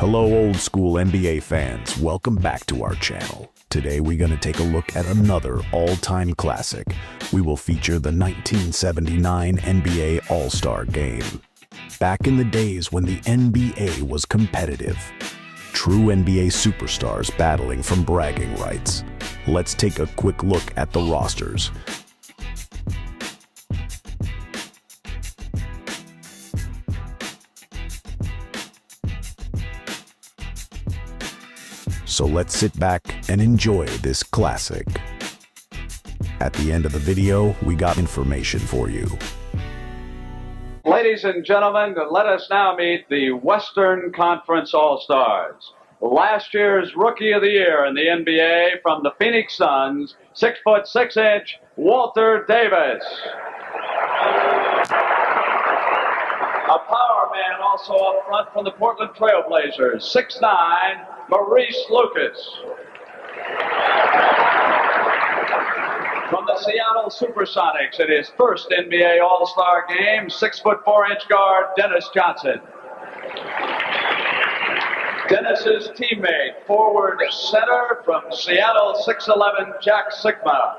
Hello old school NBA fans, welcome back to our channel. Today we're going to take a look at another all-time classic. We will feature the 1979 NBA All-Star Game. Back in the days when the NBA was competitive. True NBA superstars battling from bragging rights. Let's take a quick look at the rosters. So let's sit back and enjoy this classic. At the end of the video, we got information for you. Ladies and gentlemen, let us now meet the Western Conference All-Stars. Last year's Rookie of the Year in the NBA from the Phoenix Suns, 6'6", Walter Davis. A power man also up front from the Portland Trailblazers, 6'9", Maurice Lucas. From the Seattle Supersonics in his first NBA All-Star game, 6'4" guard Dennis Johnson. Dennis's teammate, forward center from Seattle, 6'11", Jack Sikma.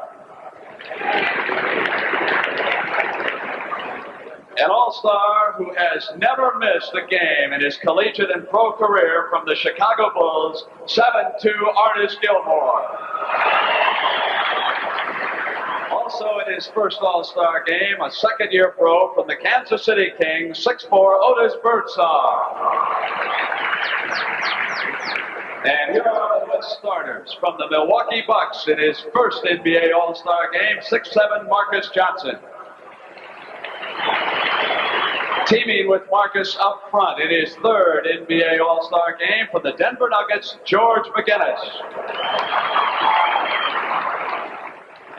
An all-star who has never missed a game in his collegiate and pro career from the Chicago Bulls, 7'2", Artis Gilmore. Also in his first all-star game, a second-year pro from the Kansas City Kings, 6'4", Otis Birdsong. And here are the starters from the Milwaukee Bucks in his first NBA All-Star game, 6'7", Marcus Johnson. Teaming with Marcus up front in his third NBA All-Star game from the Denver Nuggets, George McGinnis.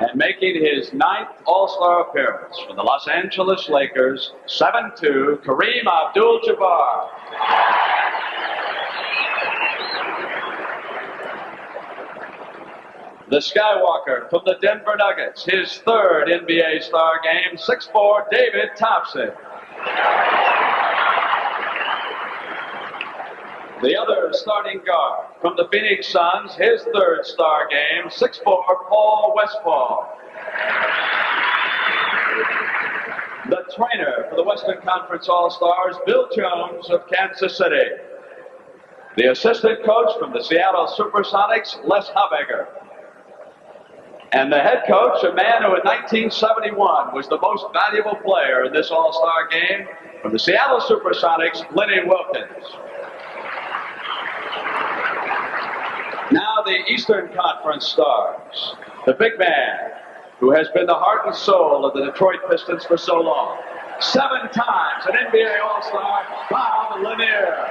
And making his ninth All-Star appearance from the Los Angeles Lakers, 7'2", Kareem Abdul-Jabbar. The Skywalker from the Denver Nuggets, his third NBA Star game, 6'4", David Thompson. The other starting guard from the Phoenix Suns, his third star game, 6'4", Paul Westphal. The trainer for the Western Conference All-Stars, Bill Jones of Kansas City. The assistant coach from the Seattle Supersonics, Les Habegger. And the head coach, a man who in 1971 was the most valuable player in this All-Star game, from the Seattle Supersonics, Lenny Wilkens. Now the Eastern Conference stars. The big man who has been the heart and soul of the Detroit Pistons for so long. 7 times an NBA All-Star, Bob Lanier.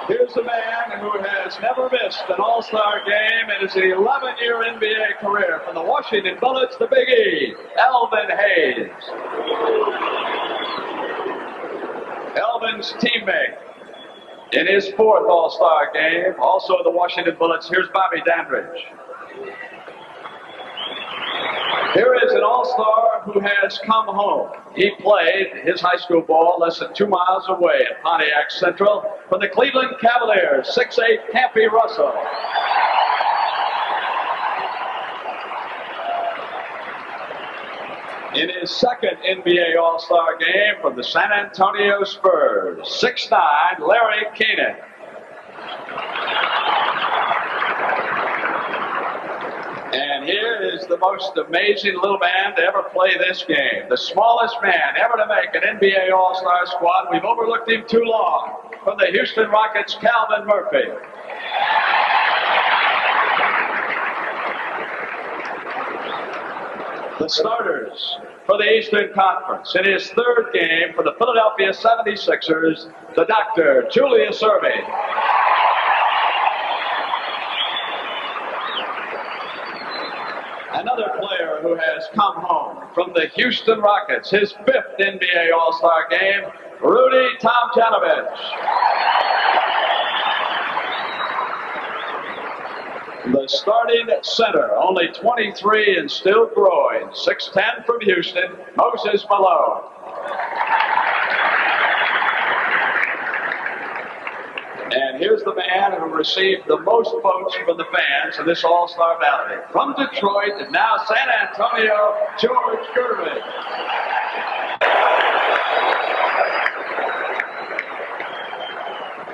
Here's a man who has never missed an All-Star game in his 11-year NBA career from the Washington Bullets, the Big E, Elvin Hayes. Elvin's teammate in his fourth All-Star game, also the Washington Bullets, here's Bobby Dandridge. Here is an All-Star who has come home. He played his high school ball less than 2 miles away at Pontiac Central from the Cleveland Cavaliers, 6'8", Campy Russell. In his second NBA All-Star game from the San Antonio Spurs, 6'9", Larry Keenan. And here is the most amazing little man to ever play this game. The smallest man ever to make an NBA All-Star squad. We've overlooked him too long. From the Houston Rockets, Calvin Murphy. The starters for the Eastern Conference. In his third game for the Philadelphia 76ers, the Dr. Julius Erving. Another player who who has come home from the Houston Rockets, his 5th NBA All-Star game, Rudy Tomjanovich. The starting center, only 23 and still growing, 6'10" from Houston, Moses Malone. And here's the man who received the most votes from the fans in this All-Star balloting. From Detroit and now San Antonio, George Gervin.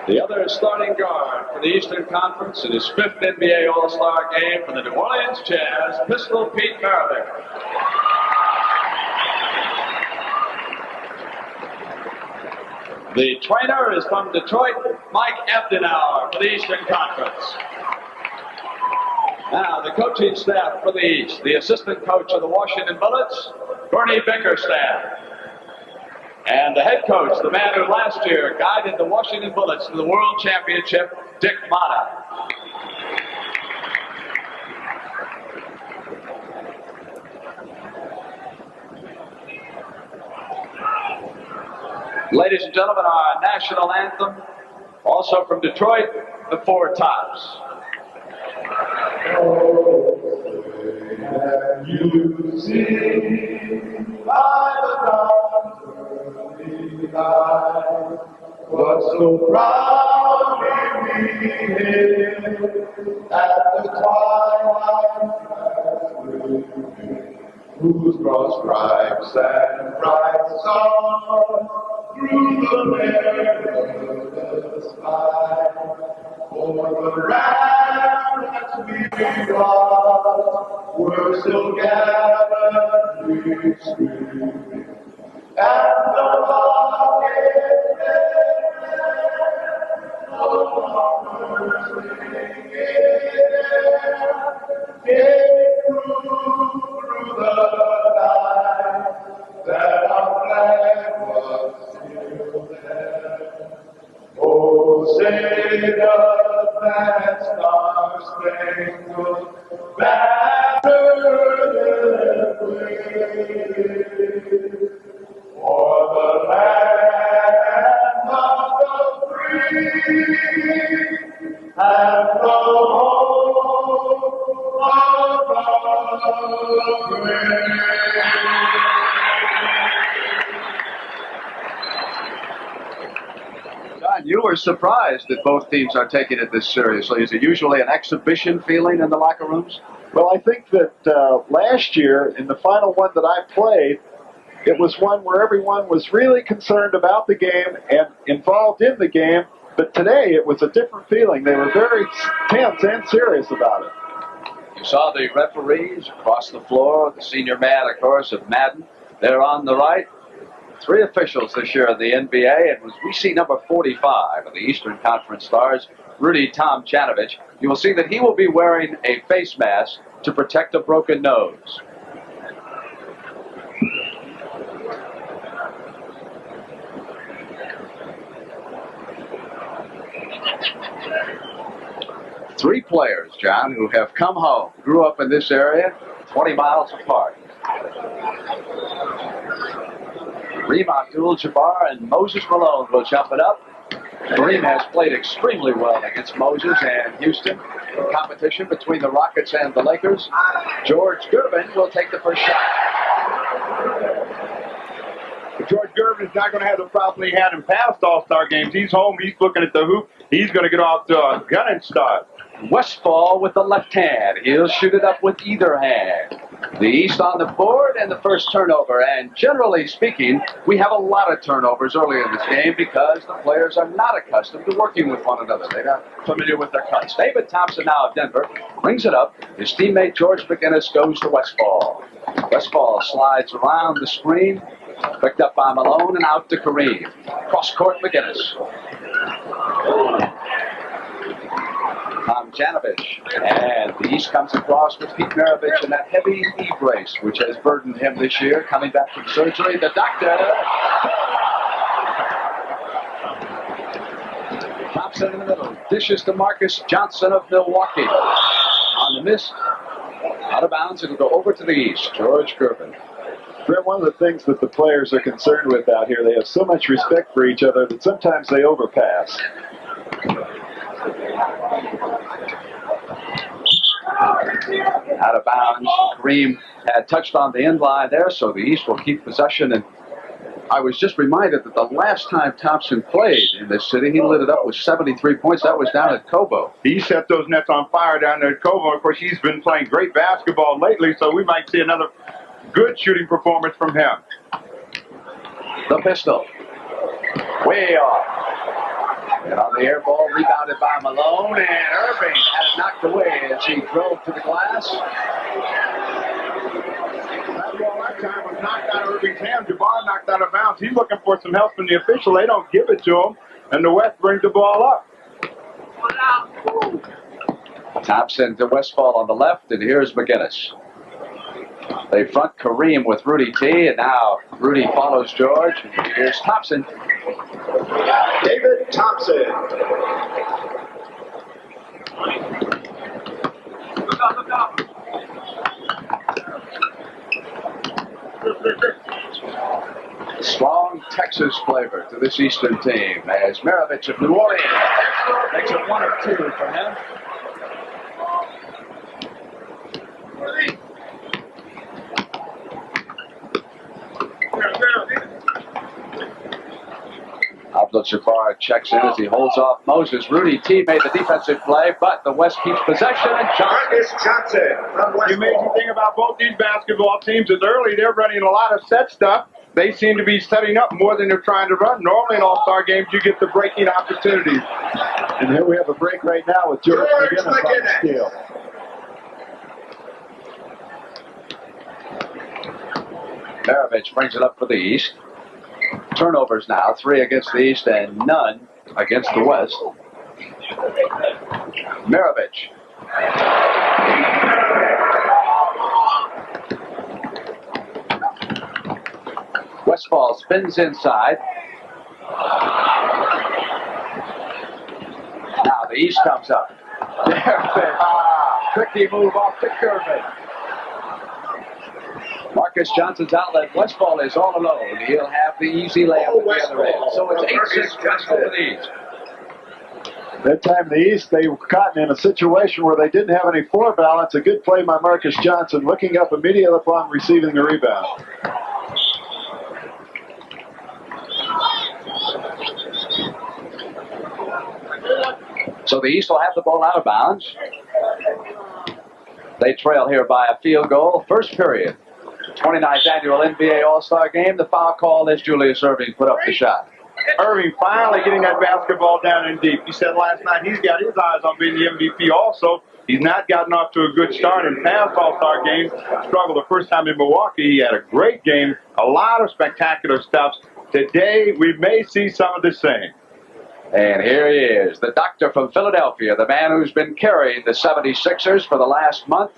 The other starting guard for the Eastern Conference in his 5th NBA All-Star game for the New Orleans Jazz, Pistol Pete Maravich. The trainer is from Detroit, Mike Abdul-Jabbar for the Eastern Conference. Now, the coaching staff for the East, the assistant coach of the Washington Bullets, Bernie Bickerstaff. And the head coach, the man who last year guided the Washington Bullets to the World Championship, Dick Motta. Ladies and gentlemen, our national anthem, also from Detroit, the Four Tops. Have you seen by the dawn's early light what so proudly we hailed at the twilight's whose broad stripes and bright stars through the perilous fight for the ramparts we brought were still gathered we screamed, and the rocket came through the night that our flag was still there. Oh, say does that star-spangled banner yet wave for the land of the free and the home of the brave. You were surprised that both teams are taking it this seriously. Is it usually an exhibition feeling in the locker rooms? Well, I think that last year, in the final one that I played, it was one where everyone was really concerned about the game and involved in the game. But today, it was a different feeling. They were very tense and serious about it. You saw the referees across the floor, the senior man, of course, of Madden. They're on the right. 3 officials this year in the NBA, and as we see number 45 of the Eastern Conference Stars, Rudy Tomjanovich, you will see that he will be wearing a face mask to protect a broken nose. Three players, John, who have come home, grew up in this area, 20 miles apart. Kareem, Abdul-Jabbar, and Moses Malone will jump it up. Kareem has played extremely well against Moses and Houston in competition between the Rockets and the Lakers. George Gervin will take the first shot. George Gervin is not going to have the problem he had in past All-Star games. He's home. He's looking at the hoop. He's going to get off to a gunning start. Westphal with the left hand. He'll shoot it up with either hand. The East on the board and the first turnover. And generally speaking, we have a lot of turnovers early in this game because the players are not accustomed to working with one another. They're not familiar with their cuts. David Thompson now of Denver brings it up. His teammate George McGinnis goes to Westphal. Westphal slides around the screen. Picked up by Malone and out to Kareem. Cross court McGinnis. Tomjanovich, and the East comes across with Pete Maravich and that heavy knee brace, which has burdened him this year, coming back from surgery. The doctor. Thompson in the middle, dishes to Marcus Johnson of Milwaukee. On the miss, Out of bounds, it'll go over to the east. George Gervin. Brett, one of the things that the players are concerned with out here, they have so much respect for each other that sometimes they overpass. Out of bounds. Kareem had touched on the end line there, so the East will keep possession. And I was just reminded that the last time Thompson played in this city, he lit it up with 73 points. That was down at Cobo. He set those nets on fire down there at Cobo. Of course, he's been playing great basketball lately, so we might see another good shooting performance from him. The pistol. Way off. And on the air ball, rebounded by Malone, and Erving had it knocked away as he drove to the glass. That ball that time was knocked out of Erving's hand. Jabbar knocked out of bounds. He's looking for some help from the official. They don't give it to him, and the West brings the ball up. Thompson to Westphal on the left, and here's McGinnis. They front Kareem with Rudy T, and now Rudy follows George. Here's Thompson. David Thompson. Strong Texas flavor to this Eastern team as Maravich of New Orleans makes it 1 or 2 for him. Abdul-Jabbar checks in as he holds off Moses. Rudy T made the defensive play, but the West keeps possession, and Johnson from Westphal. The amazing thing about both these basketball teams is early they're running a lot of set stuff. They seem to be setting up more than they're trying to run. Normally in all-star games, you get the breaking opportunities. And here we have a break right now with George McGinnis on the steal. Maravich brings it up for the East. Turnovers now, 3 against the East and none against the West. Maravich. Westphal spins inside. Now the East comes up. Gervin. Tricky move off to Gervin. Marcus Johnson's outlet. Westphal is all alone. He'll have the easy layup at the other end. So it's 8-6 Westphal for the East. That time the East, they were caught in a situation where they didn't have any floor balance. A good play by Marcus Johnson, looking up immediately upon receiving the rebound. So the East will have the ball out of bounds. They trail here by a field goal. First period. 29th annual NBA All-Star Game. The foul call as Julius Erving put up the shot. Erving finally getting that basketball down in deep. He said last night he's got his eyes on being the MVP also. He's not gotten off to a good start in past All-Star games. Struggled the first time in Milwaukee. He had a great game. A lot of spectacular stuff. Today we may see some of the same. And here he is, the doctor from Philadelphia, the man who's been carrying the 76ers for the last month.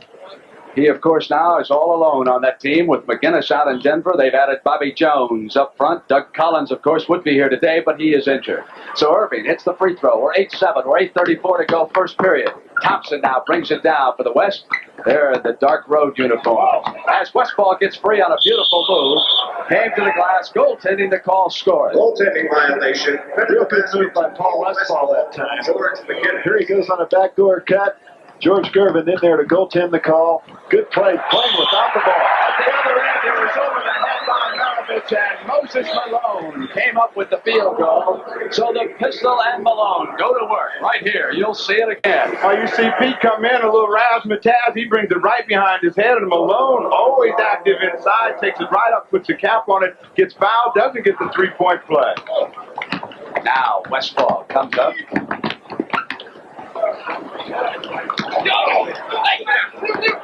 He, of course, now is all alone on that team with McGinnis out in Denver. They've added Bobby Jones up front. Doug Collins, of course, would be here today, but he is injured. So Erving hits the free throw. We're 8-7. We're 8:34 to go, first period. Thompson now brings it down for the West. They're in the dark road uniforms. As Westphal gets free on a beautiful move, came to the glass, goaltending the call, scored. Goaltending violation. Real good move by Paul Westphal that time. George McGinnis. Here he goes on a backdoor cut. George Gervin in there to goaltend the call. Good play, playing without the ball. At the other end, it was over the head by Maravich, and Moses Malone came up with the field goal. So the Pistol and Malone go to work right here. You'll see it again. Oh, you see Pete come in, a little razzmatazz. He brings it right behind his head, and Malone, always active inside, takes it right up, puts a cap on it, gets fouled, doesn't get the three-point play. Now Westphal comes up.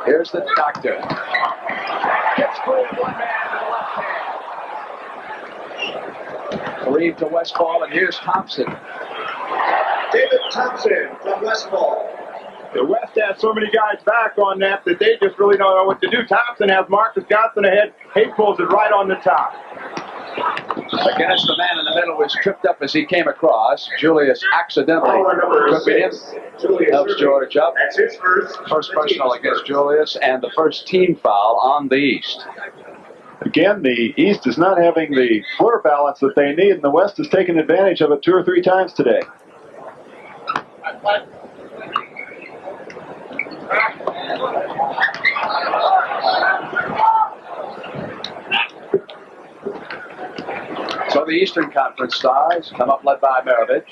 Here's the doctor. Gets free of one man to the left hand. Kareem to Westphal, and here's Thompson. David Thompson from Westphal. The West has so many guys back on that they just really don't know what to do. Thompson has Marcus Johnson ahead. He pulls it right on the top. Against the man in the middle was tripped up as he came across. Julius accidentally tripping him. Helps George up. That's his First personal against Julius and the first team foul on the East. Again, the East is not having the floor balance that they need, and the West has taken advantage of it 2 or 3 times today. So the Eastern Conference Stars come up led by Maravich.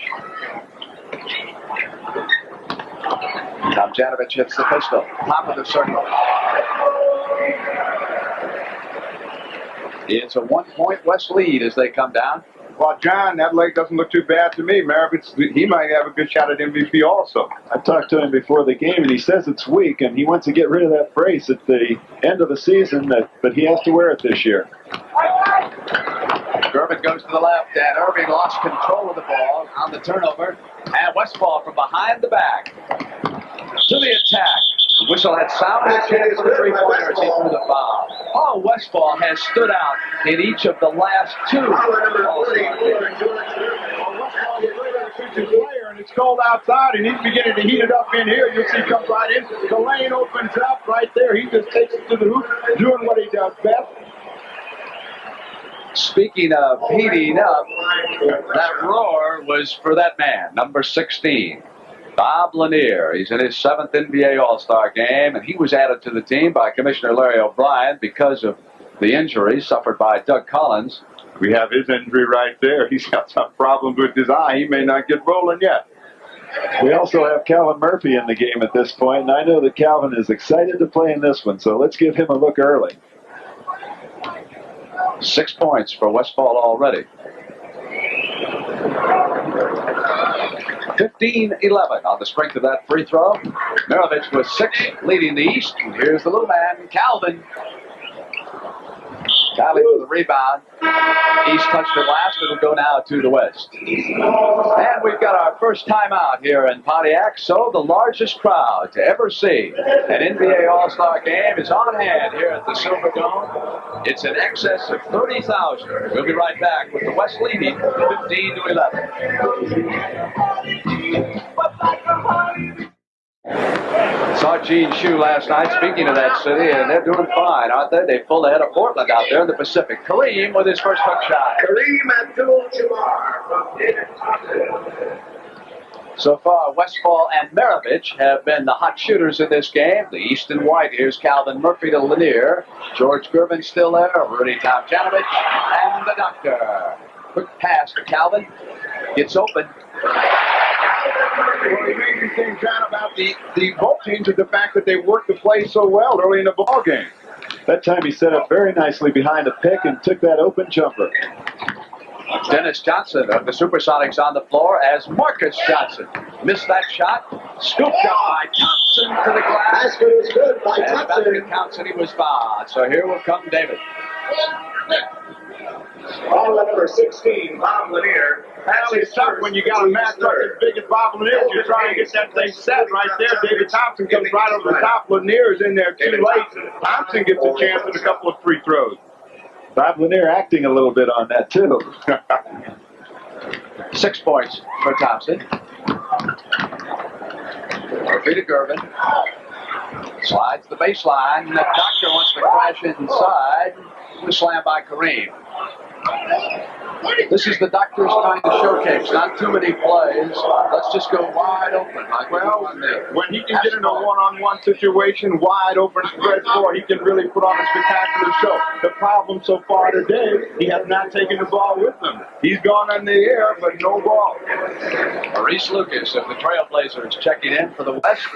Tomjanovich hits the pistol. Top of the circle. It's a 1-point West lead as they come down. Well, John, that leg doesn't look too bad to me. Maravich, he might have a good shot at MVP also. I talked to him before the game, and he says it's weak, and he wants to get rid of that brace at the end of the season, but he has to wear it this year. Gervin goes to the left, and Erving lost control of the ball on the turnover. And Westphal from behind the back to the attack. The whistle had sounded chance for the three-pointer as he threw the foul. Oh, Westphal has stood out in each of the last 2 All-Star games. Player, and it's cold outside, and he's beginning to heat it up in here. You'll see he comes right in. The lane opens up right there. He just takes it to the hoop, doing what he does best. Speaking of heating up, that roar was for that man, number 16, Bob Lanier. He's in his 7th NBA All-Star game, and he was added to the team by Commissioner Larry O'Brien because of the injury suffered by Doug Collins. We have his injury right there. He's got some problems with his eye. He may not get rolling yet. We also have Calvin Murphy in the game at this point, and I know that Calvin is excited to play in this one, so let's give him a look early. 6 points for Westphal already. 15-11 on the strength of that free throw. Maravich was 6th, leading the East. And here's the little man, Calvin. Calvin for the rebound. East touched it last. It'll go now to the West. And we've got our first timeout here in Pontiac. So the largest crowd to ever see an NBA All-Star game is on hand here at the Silverdome. It's in excess of 30,000. We'll be right back with the West leading 15-11. Saw Gene Shue last night, speaking of that city, and they're doing fine, aren't they? They pulled ahead of Portland out there in the Pacific. Kareem with his first hook shot. Kareem Abdul-Jabbar from Thompson. So far, Westphal and Maravich have been the hot shooters in this game. The East and White. Here's Calvin Murphy to Lanier. George Gervin still there. Rudy Tomjanovich and the Doctor. Quick pass to Calvin. Gets open. Well, the amazing thing, John, about the both teams is the fact that they worked the play so well early in the ball game. That time he set up very nicely behind a pick and took that open jumper. Dennis Johnson of the Supersonics on the floor as Marcus Johnson missed that shot. Scooped up by Thompson to the glass. Basket is good by And Thompson. basket counts, and he was fouled. So here will come David. Ball number 16, Bob Lanier. That's it's tough when you got a match up as big as Bob Lanier. You're trying to get that thing set right there. David Thompson comes right over the top. Lanier's in there too late. Thompson gets a chance at a couple of free throws. Bob Lanier acting a little bit on that, too. 6 points for Thompson. Murphy to Gervin. Slides the baseline. The Doctor wants to crash inside. The slam by Kareem. This is the Doctor's kind of showcase. Not too many plays. Let's just go wide open. Like Well, when he can get in a one-on-one situation, wide open spread floor, he can really put on a spectacular show. The problem so far today, he has not taken the ball with him. He's gone in the air, but no ball. Maurice Lucas of the Trailblazers checking in for the West.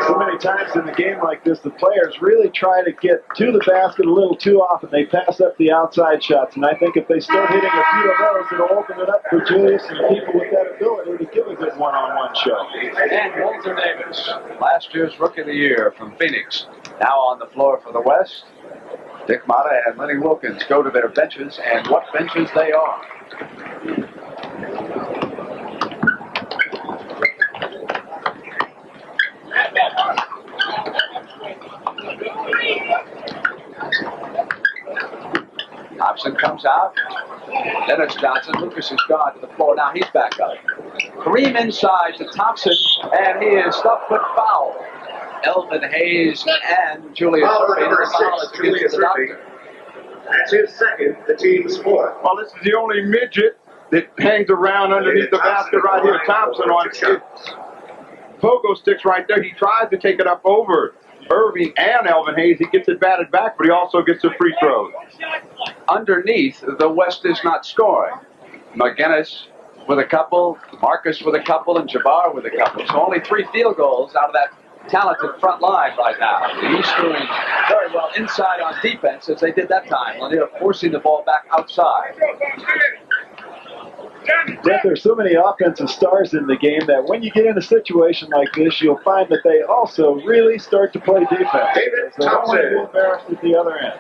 So many times in a game like this, the players really try to get to the basket a little too often. They pass up the outside shots, and I think if they start hitting a few of those, it'll open it up for Julius and people with that ability to give a good one-on-one show. And Walter Davis, last year's Rookie of the Year from Phoenix, now on the floor for the West. Dick Motta and Lenny Wilkens go to their benches, and what benches they are. Thompson comes out. Dennis Johnson. Lucas is gone to the floor. Now he's back up. Kareem inside to Thompson, and he is stuffed with foul. Elvin, Hayes, and Julius Erving. Number 6, Julius Erving. That's his second, the team's fourth. Well, this is the only midget that hangs around underneath the basket right here. Thompson on it. Pogo sticks right there. He tries to take it up over Erving and Elvin Hayes. He gets it batted back, but he also gets the free throws. Underneath, the West is not scoring. McGinnis with a couple, Marcus with a couple, and Jabbar with a couple. So only 3 field goals out of that talented front line right now. The East doing very well inside on defense as they did that time. Lanier forcing the ball back outside. But there's so many offensive stars in the game that when you get in a situation like this, you'll find that they also really start to play defense. David So they don't want to be Thompson. embarrassed at the other end.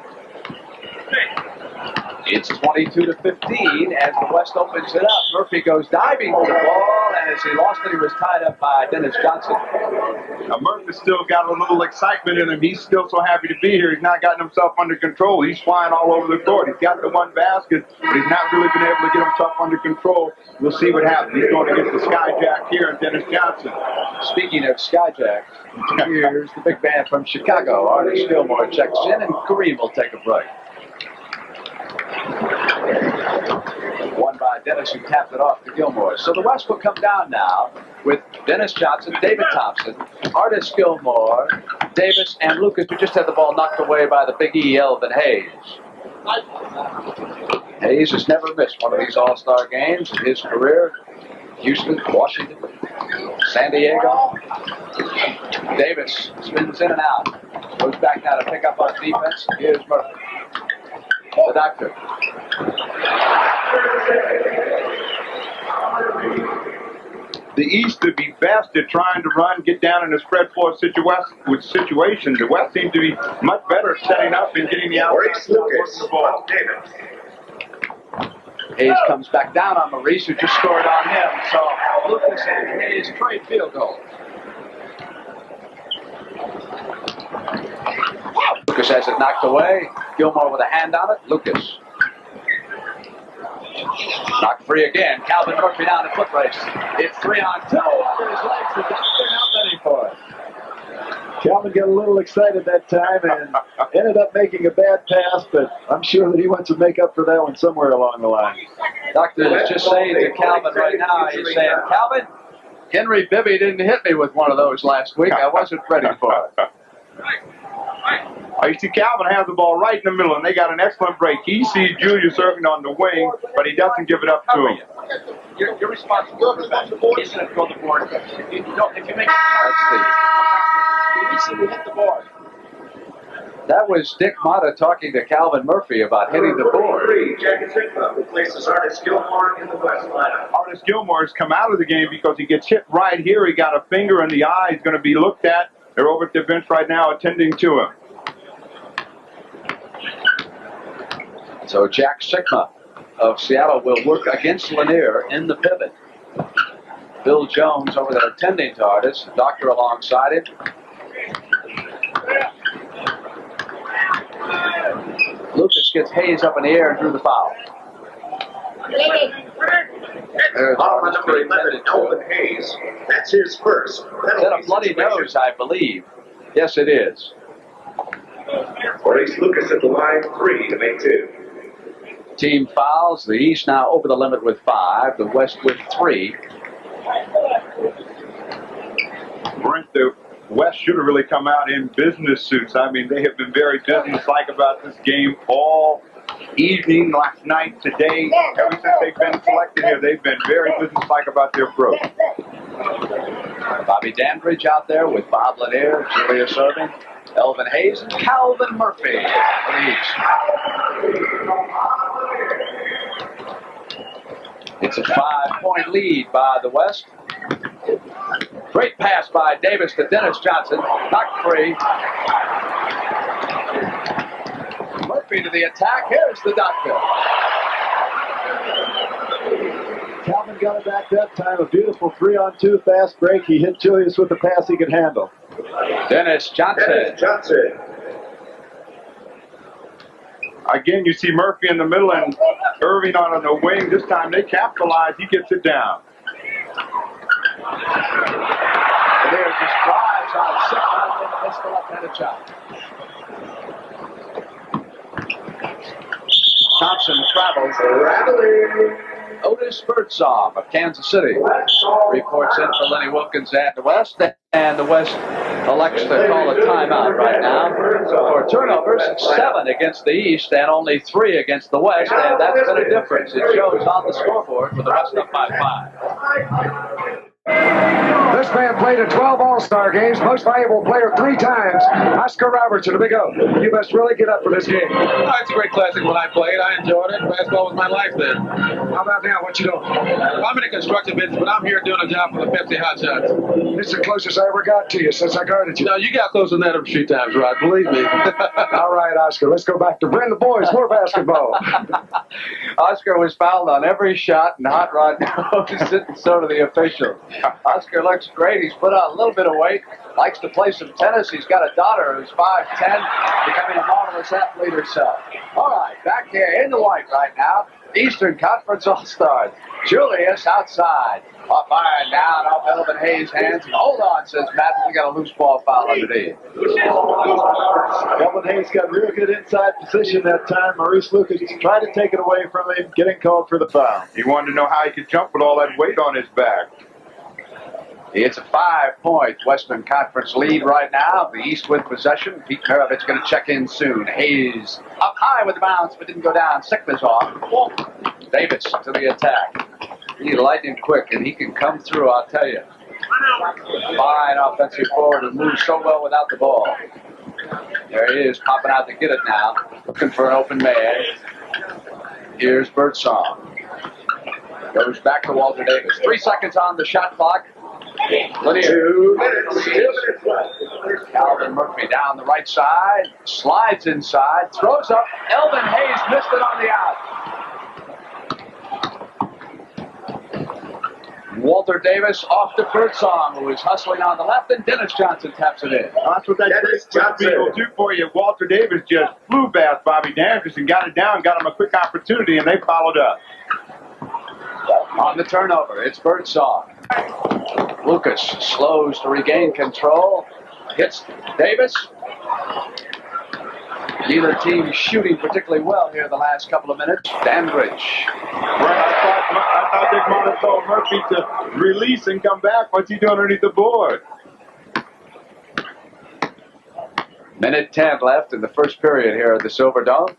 It's 22-15 as the West opens it up. Murphy goes diving for the ball, and as he lost it, he was tied up by Dennis Johnson. Now, Murphy's still got a little excitement in him. He's still so happy to be here. He's not gotten himself under control. He's flying all over the court. He's got the one basket, but he's not really been able to get himself under control. We'll see what happens. He's going to get the Skyjack here and Dennis Johnson. Speaking of Skyjack, here's the big man from Chicago. Artis Gilmore checks in, and Kareem will take a break. One by Dennis, who tapped it off to Gilmore. So the West will come down now with Dennis Johnson, David Thompson, Artis Gilmore, Davis, and Lucas, who just had the ball knocked away by the Big E, Elvin Hayes. Hayes has never missed one of these All-Star games in his career. Houston, Washington, San Diego. Davis spins in and out. Goes back now to pick up on defense. Here's Murphy. The doctor. The East would be best at trying to run, get down in a spread floor situation. The West seems to be much better at setting up and getting the outside Lucas. the ball. Hayes comes back down on Maurice, who just scored on him. So Lucas and Hayes trade field goals. Lucas has it knocked away. Gilmore with a hand on it. Lucas. Knocked free again. Calvin Murphy down the foot race. It's 3-on-2 under his legs. The doctor not ready for it. Calvin got a little excited that time and ended up making a bad pass, but I'm sure that he wants to make up for that one somewhere along the line. Doctor is just saying to Calvin right now, he's saying, Calvin, Henry Bibby didn't hit me with one of those last week. I wasn't ready for it. You see Calvin has the ball right in the middle, and they got an excellent break. He sees Julius Erving on the wing, but he doesn't give it up to him. You're responsible for that. He's going to throw the board. If you make you hit the board. That was Dick Motta talking to Calvin Murphy about hitting the board. Jacket Sikma replaces Artis Gilmore in the West lineup. Artis Gilmore has come out of the game because he gets hit right here. He got a finger in the eye. He's going to be looked at. They're over at the bench right now attending to him. So Jack Sikma of Seattle will work against Lanier in the pivot. Bill Jones over there attending to Artis. The doctor alongside him. Lucas gets Hayes up in the air and drew the foul. There's Foul number 11, Elvin Hayes. That's his first. Is that a bloody nose, I believe? Yes, it is. Maurice Lucas at the line, 3 to make 2. Team fouls. The East now over the limit with 5. The West with 3. Brent, the West should have really come out in business suits. I mean, they have been very businesslike about this game all evening, last night, today. Ever since they've been selected here, they've been very businesslike about their approach. Bobby Dandridge out there with Bob Lanier, Julius Erving, Elvin Hayes, and Calvin Murphy for the East. It's a 5-point lead by the West. Great pass by Davis to Dennis Johnson. Knocked free. Murphy to the attack. Here's the doctor. Calvin got it back that time. A beautiful 3-on-2 fast break. He hit Julius with a pass he could handle. Dennis Johnson. Dennis Johnson. Again, you see Murphy in the middle and Erving on the wing. This time they capitalize. He gets it down. Lanier just drives on Sikma and missed the left-handed shot. Thompson travels. Otis Birdsong of Kansas City reports in for Lenny Wilkens and the West. And the West elects to call a timeout right now for turnovers, 7 against the East and only 3 against the West, and that's been a difference. It shows on the scoreboard with the West up by 5. This man played in 12 All-Star games, most valuable player 3 times. Oscar Robertson, a big O. You must really get up for this game. Oh, it's a great classic when I played. I enjoyed it. Basketball was my life then. How about now? What you doing? I'm in the construction business, but I'm here doing a job for the Pepsi Hot Shots. This is the closest I ever got to you since I guarded you. No, you got closer than that a few times, Rod. Believe me. All right, Oscar, let's go back to bring the boys more basketball. Oscar was fouled on every shot, and Hot Rod noticed it, and so do the officials. Oscar looks great. He's put on a little bit of weight, likes to play some tennis. He's got a daughter who's 5'10", becoming a marvelous athlete herself. All right, back here in the white right now, Eastern Conference All-Stars. Julius outside. Off iron down off Elvin Hayes' hands. And hold on, says Matt. We got a loose ball foul underneath. Elvin Hayes got real good inside position that time. Maurice Lucas tried to take it away from him, getting called for the foul. He wanted to know how he could jump with all that weight on his back. It's a 5-point Western Conference lead right now. The East with possession. Pete Maravich going to check in soon. Hayes up high with the bounce, but didn't go down. Sikma's off. Davis to the attack. He's lightning quick, and he can come through, I'll tell you. Fine offensive forward and moves so well without the ball. There he is, popping out to get it now. Looking for an open man. Here's Birdsong. Goes back to Walter Davis. 3 seconds on the shot clock. Lanier. 2 minutes. 2 minutes left. Alvin Murphy down the right side. Slides inside. Throws up. Elvin Hayes missed it on the out. Walter Davis off to Birdsong, who is hustling on the left, and Dennis Johnson taps it in. That's what that will do for you. Walter Davis just flew past Bobby Daniels and got it down, got him a quick opportunity, and they followed up. On the turnover, it's Birdsong. Lucas slows to regain control. Hits Davis. Neither team shooting particularly well here the last couple of minutes. Dandridge. I thought they might have told Murphy to release and come back. What's he doing underneath the board? Minute 10 left in the first period here at the Silverdome.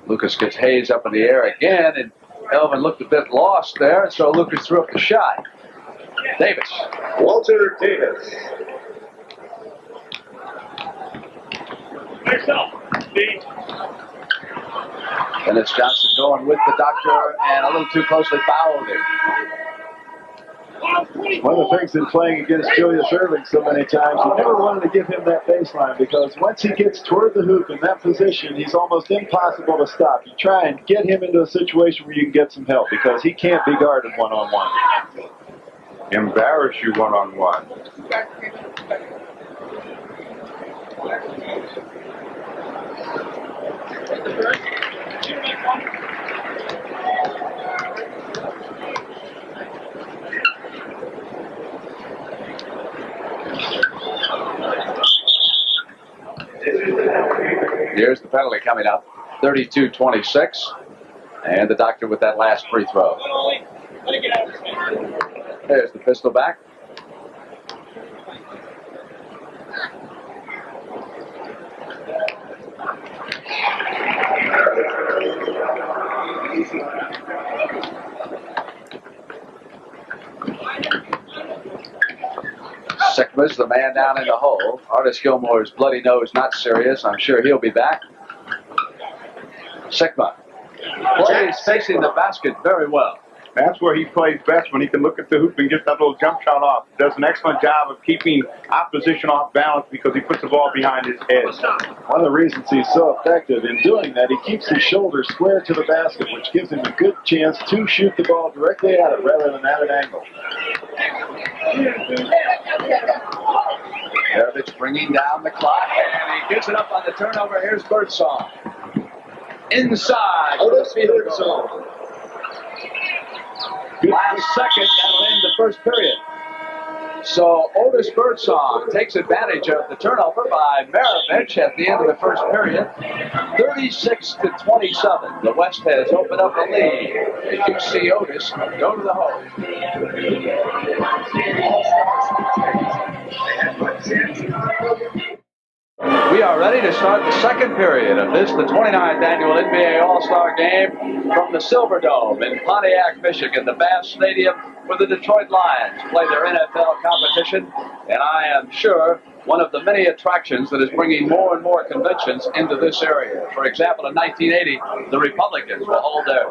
Lucas gets Hayes up in the air again, and Elvin looked a bit lost there, so Lucas threw up the shot. Davis. Walter Davis. Dennis Johnson going with the doctor and a little too closely fouled him. One of the things in playing against Julius Erving so many times, you never wanted to give him that baseline because once he gets toward the hoop in that position, he's almost impossible to stop. You try and get him into a situation where you can get some help because he can't be guarded one-on-one. Embarrass you one-on-one. Here's the penalty coming up. 32-26. And the doctor with that last free throw. There's the pistol back. Sikma's the man down in the hole. Artis Gilmore's bloody nose not serious. I'm sure he'll be back. Sikma plays facing the basket very well. That's where he plays best, when he can look at the hoop and get that little jump shot off. Does an excellent job of keeping opposition off balance because he puts the ball behind his head. One of the reasons he's so effective in doing that, he keeps his shoulder square to the basket, which gives him a good chance to shoot the ball directly at it rather than at an angle. Maravich bringing down the clock, and he gives it up on the turnover. Here's Birdsong. Inside. Otis Birdsong. Last second, that'll end the first period. So Otis Birdsong takes advantage of the turnover by Maravich at the end of the first period. 36-27. The West has opened up a lead. As you see Otis go to the hole. We are ready to start the second period of this, the 29th annual NBA All-Star Game from the Silverdome in Pontiac, Michigan, the vast stadium where the Detroit Lions play their NFL competition, and I am sure one of the many attractions that is bringing more and more conventions into this area. For example, in 1980, the Republicans will hold their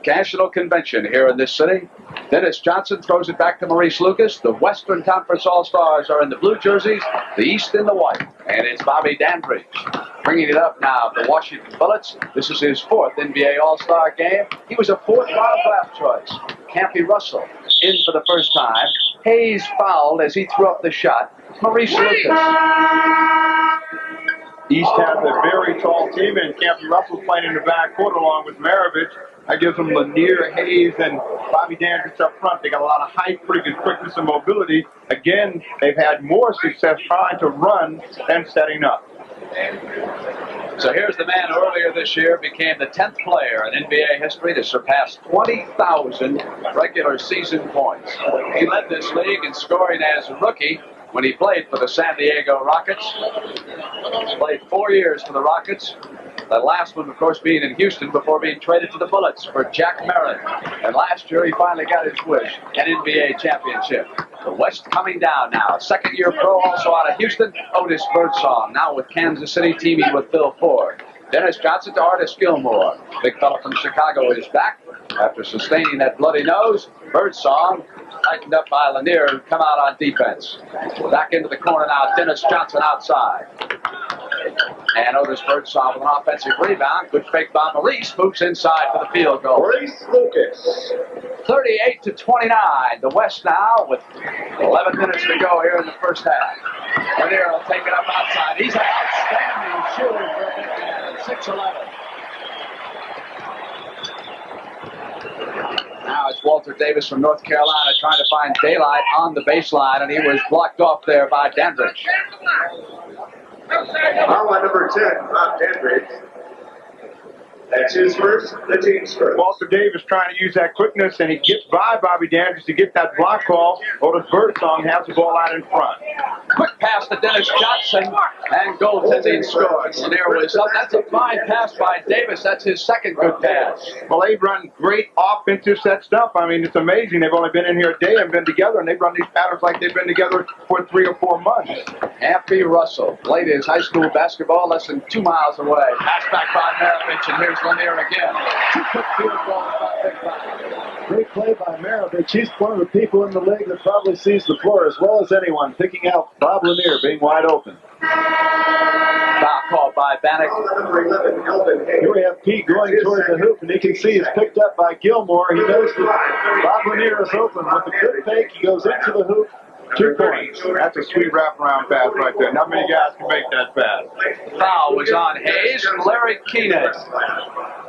National Convention here in this city. Dennis Johnson throws it back to Maurice Lucas. The Western Conference All-Stars are in the blue jerseys, the East in the white. And it's Bobby Dandridge bringing it up now. The Washington Bullets. This is his fourth NBA All-Star game. He was a fourth-round draft choice. Campy Russell in for the first time. Hayes fouled as he threw up the shot. Maurice Lucas. East has a very tall team, and Campy Russell's playing in the backcourt along with Maravich. That gives them Lanier, Hayes, and Bobby Dandridge up front. They got a lot of height, pretty good quickness and mobility. Again, they've had more success trying to run than setting up. So here's the man who earlier this year became the 10th player in NBA history to surpass 20,000 regular season points. He led this league in scoring as a rookie when he played for the San Diego Rockets. Played 4 years for the Rockets. The last one, of course, being in Houston before being traded to the Bullets for Jack Merritt. And last year, he finally got his wish, an NBA championship. The West coming down now. Second-year pro, also out of Houston, Otis Birdsong. Now with Kansas City, teaming with Phil Ford. Dennis Johnson to Artis Gilmore. Big fella from Chicago is back after sustaining that bloody nose. Birdsong tightened up by Lanier and come out on defense. Back into the corner now, Dennis Johnson outside. And Otis Birdsong with an offensive rebound. Good fake by Maurice. Moves inside for the field goal. Maurice Lucas. 38-29. The West now with 11 minutes to go here in the first half. Lanier will take it up outside. He's an outstanding shooter for a big man. 6'11". Now it's Walter Davis from North Carolina trying to find daylight on the baseline, and he was blocked off there by Dandridge. Foul on number 10, Bob Dandridge. That's his first, the team's first. Walter Davis trying to use that quickness, and he gets by Bobby Dandridge to get that block call. Otis Birdsong has the ball out in front. Quick pass to Dennis Johnson, and goaltending scores. And there was up. That's a fine pass by Davis. That's his second good pass. Well, they've run great offensive set stuff. I mean, it's amazing. They've only been in here a day and been together, and they've run these patterns like they've been together for 3 or 4 months. Campy Russell played his high school basketball less than 2 miles away. Pass back by Maravich, and here's Lanier again. 2 quick field goals by Big Bob. Great play by Maravich. He's one of the people in the league that probably sees the floor as well as anyone, picking out Bob Lanier being wide open. Foul called by Bannock. Number 11, Elvin. Here we have Pete going toward the hoop, and you can see he's picked up by Gilmore. He knows that Bob Lanier is open. With a good fake, he goes into the hoop. 2 points. That's a sweet wraparound pass right there. Not many guys can make that pass. Foul was on Hayes and Larry Keenan.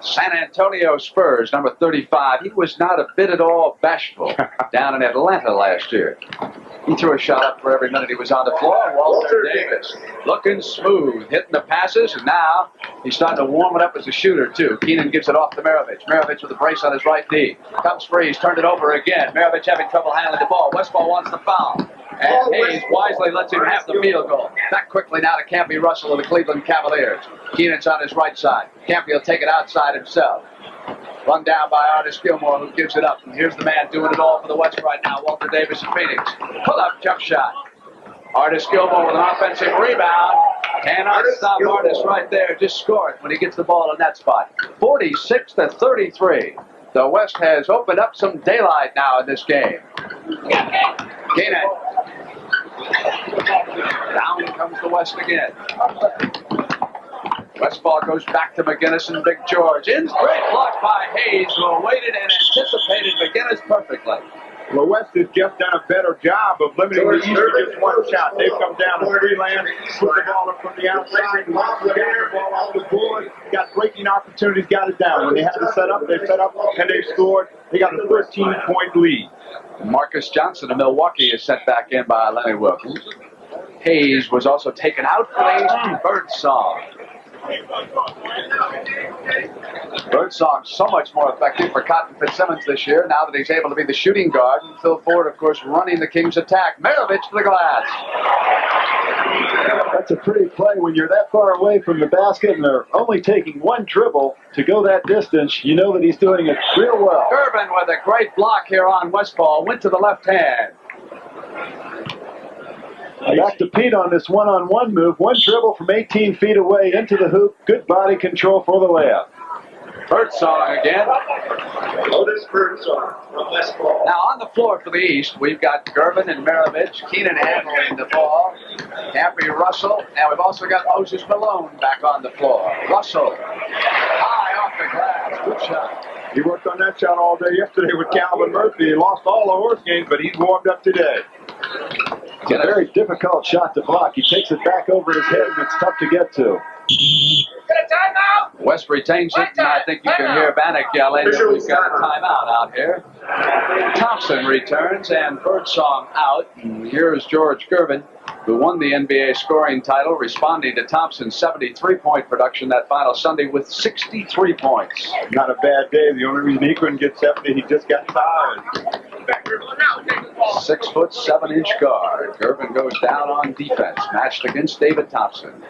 San Antonio Spurs, number 35. He was not a bit at all bashful down in Atlanta last year. He threw a shot up for every minute he was on the floor. Walter Davis looking smooth, hitting the passes, and now he's starting to warm it up as a shooter, too. Keenan gives it off to Maravich. Maravich with a brace on his right knee. Comes free. He's turned it over again. Maravich having trouble handling the ball. Westphal wants the foul. And Hayes wisely lets him have the field goal. Back quickly now to Campy Russell of the Cleveland Cavaliers. Keenan's on his right side. Campy will take it outside himself. Run down by Artis Gilmore, who gives it up. And here's the man doing it all for the West right now, Walter Davis of Phoenix. Pull-up jump shot. Artis Gilmore with an offensive rebound. Cannot stop Artis right there. Just score it when he gets the ball in that spot. 46-33. The West has opened up some daylight now in this game. Keenan. Down comes the West again. Westphal goes back to McGinnis and Big George. In great block by Hayes, who awaited and anticipated McGinnis perfectly. The West has just done a better job of limiting the East to just one shot. They've come down to three land, put the ball up from the outside, and once they got the ball off the board, got breaking opportunities, got it down. When they had to set up, they set up, and they scored. They got a 13-point lead. Marcus Johnson of Milwaukee is sent back in by Lenny Wilkens. Hayes was also taken out for the East. Birdsong. Birdsong so much more effective for Cotton Fitzsimmons this year now that he's able to be the shooting guard. And Phil Ford, of course, running the Kings attack. Maravich to the glass. That's a pretty play when you're that far away from the basket and they're only taking one dribble to go that distance. You know that he's doing it real well. Gervin with a great block here on Westphal. Went to the left hand. Back to Pete on this one-on-one move. One dribble from 18 feet away into the hoop. Good body control for the layup. Birdsong again. Otis Birdsong from Westphal. Now on the floor for the East, we've got Gervin and Maravich. Keenan handling the ball. Campy Russell. And we've also got Moses Malone back on the floor. Russell. High off the glass. Good shot. He worked on that shot all day yesterday with Calvin Murphy. He lost all the horse games, but he's warmed up today. It's a very difficult shot to block. He takes it back over his head, and it's tough to get to. West retains it, and I think you can hear Bannock yelling that we've got a timeout out here. Thompson returns, and Birdsong out. And here's George Gervin, who won the NBA scoring title, responding to Thompson's 73-point production that final Sunday with 63 points. Not a bad day. The only reason he couldn't get 70, he just got tired. 6', 7" guard. Gervin goes down on defense, matched against David Thompson.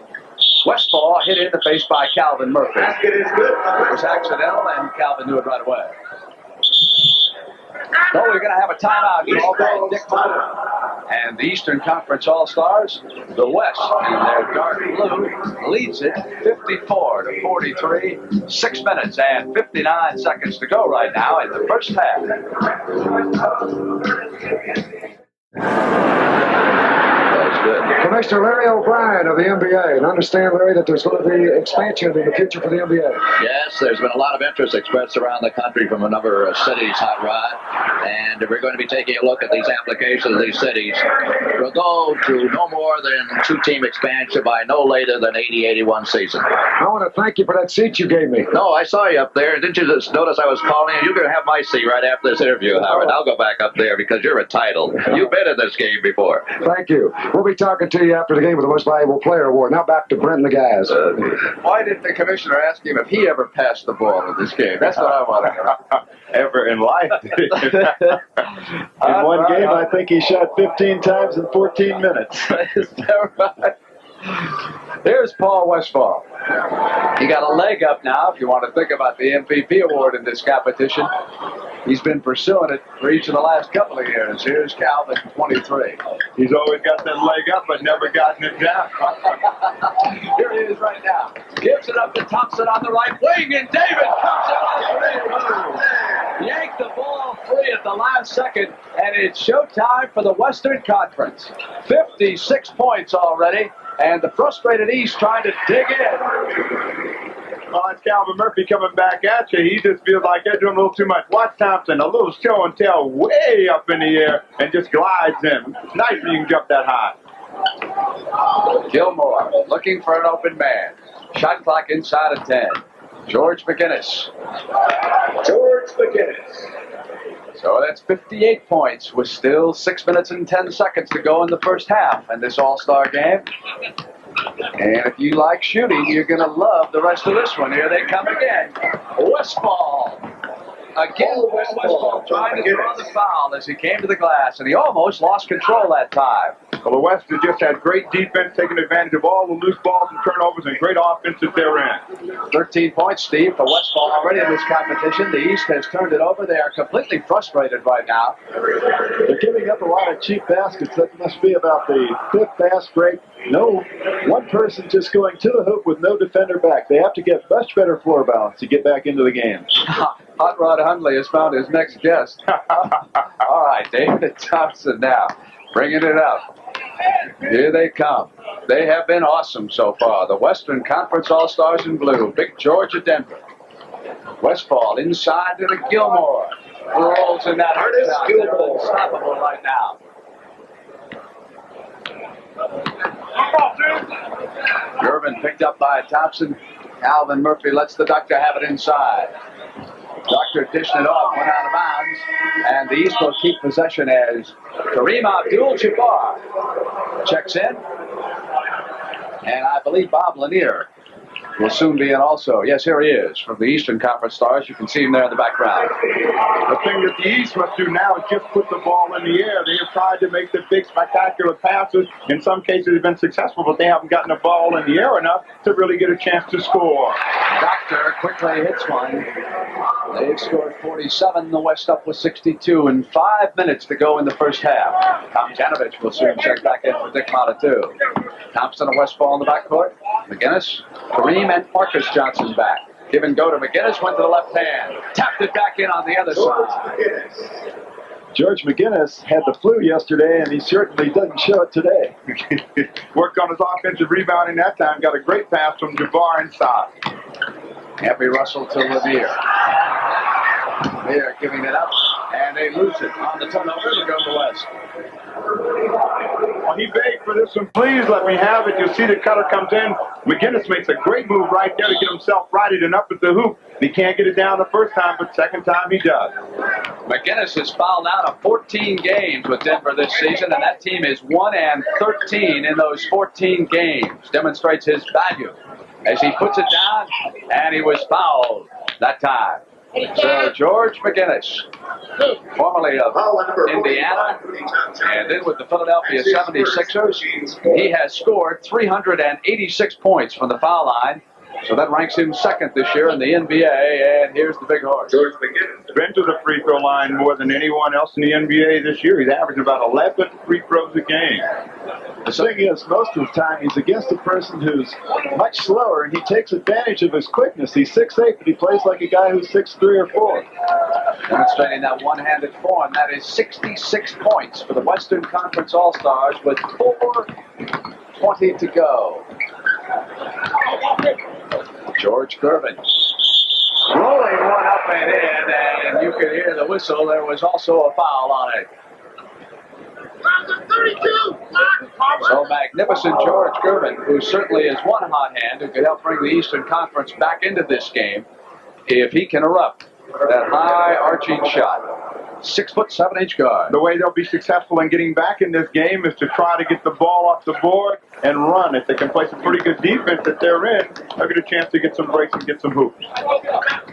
Westphal hit in the face by Calvin Murphy. It was accidental, and Calvin knew it right away. So we're going to have a timeout called by Dick Motta. And the Eastern Conference All-Stars, the West, in their dark blue, leads it 54-43. 6 minutes and 59 seconds to go right now in the first half. Commissioner Larry O'Brien of the NBA. And understand, Larry, that there's going to be expansion in the future for the NBA. Yes, there's been a lot of interest expressed around the country from a number of cities, Hot Rod. And we're going to be taking a look at these applications of these cities. We'll go to no more than 2-team expansion by no later than 80-81 season. I want to thank you for that seat you gave me. No, I saw you up there. Didn't you just notice I was calling you? You're going to have my seat right after this interview, Howard. I'll go back up there because you're entitled. You've been in this game before. Thank you. We'll be talking to you after the game with the Most Valuable Player Award. Now back to Brent and the guys. Why didn't the commissioner ask him if he ever passed the ball in this game? That's what I want to know. Ever in life. In one game, I think he shot 15 times in 14 minutes. Is that right? Here's Paul Westphal. He got a leg up now if you want to think about the MVP award in this competition. He's been pursuing it for each of the last couple of years. Here's Calvin, 23. He's always got that leg up, but never gotten it down. Here he is right now. Gives it up to Thompson on the right wing, and David comes out of the yanked the ball free at the last second, and it's showtime for the Western Conference. 56 points already, and the frustrated East trying to dig in. Well, it's Calvin Murphy coming back at you. He just feels like they're doing a little too much. Watch Thompson, a little show and tell way up in the air and just glides in. It's nice when you can jump that high. Gilmore looking for an open man. Shot clock inside of 10. George McGinnis. So that's 58 points with still 6 minutes and 10 seconds to go in the first half in this All-Star game. And if you like shooting, you're going to love the rest of this one. Here they come again. Westphal. Again, Westphal trying to throw the foul as he came to the glass, and he almost lost control that time. Well, the West has just had great defense, taking advantage of all the loose balls and turnovers, and great offense that they're in. 13 points, Steve, for Westphal already in this competition. The East has turned it over. They are completely frustrated right now. They're giving up a lot of cheap baskets. That must be about the 5th fast break. No, one person just going to the hoop with no defender back. They have to get much better floor balance to get back into the game. Hot Rod Hundley has found his next guest. All right, David Thompson now bringing it up. Here they come. They have been awesome so far. The Western Conference All-Stars in blue. Big George of Denver. Westphal inside to the Gilmore. rolls in that hurt shot. They're unstoppable right now. Gervin picked up by Thompson. Alvin Murphy lets the Doctor have it inside. Doctor dishing it off, went out of bounds, and the East will keep possession as Kareem Abdul-Jabbar checks in. And I believe Bob Lanier will soon be in also. Yes, here he is from the Eastern Conference Stars. You can see him there in the background. The thing that the East must do now is just put the ball in the air. They have tried to make the big spectacular passes. In some cases they've been successful, but they haven't gotten the ball in the air enough to really get a chance to score. Doctor quickly hits one. They've scored 47, the West up with 62, and 5 minutes to go in the first half. Maravich will soon check back in for Dick Motta, too. Thompson and Westphal in the backcourt. McGinnis, Kareem, and Marcus Johnson back. Give and go to McGinnis, went to the left hand. Tapped it back in on the other side. George McGinnis had the flu yesterday, and he certainly doesn't show it today. Worked on his offensive rebounding that time. Got a great pass from Jabbar inside. Happy Russell to Lanier. They're giving it up, and they lose it on the turnover to go to West. Well, he begged for this one. Please let me have it. You'll see the cutter comes in. McGinnis makes a great move right there to get himself righted and up at the hoop. He can't get it down the first time, but second time he does. McGinnis has fouled out of 14 games with Denver this season, and that team is 1-13 in those 14 games. Demonstrates his value as he puts it down, and he was fouled that time. So George McGinnis, formerly of Indiana, and then with the Philadelphia 76ers, he has scored 386 points from the foul line. So that ranks him second this year in the NBA, and here's the big horse. George McGinnis been to the free throw line more than anyone else in the NBA this year. He's averaging about 11 free throws a game. The thing is, most of the time he's against a person who's much slower, and he takes advantage of his quickness. He's 6'8", but he plays like a guy who's 6'3" or 4. Demonstrating that one-handed form, that is 66 points for the Western Conference All-Stars with 4:20 to go. George Gervin rolling one up and in, and you could hear the whistle. There was also a foul on it. So magnificent George Gervin, who certainly is one hot hand who could help bring the Eastern Conference back into this game if he can erupt that high arching shot. 6'7" guard. The way they'll be successful in getting back in this game is to try to get the ball off the board and run. If they can play some pretty good defense that they're in, they'll get a chance to get some breaks and get some hoops.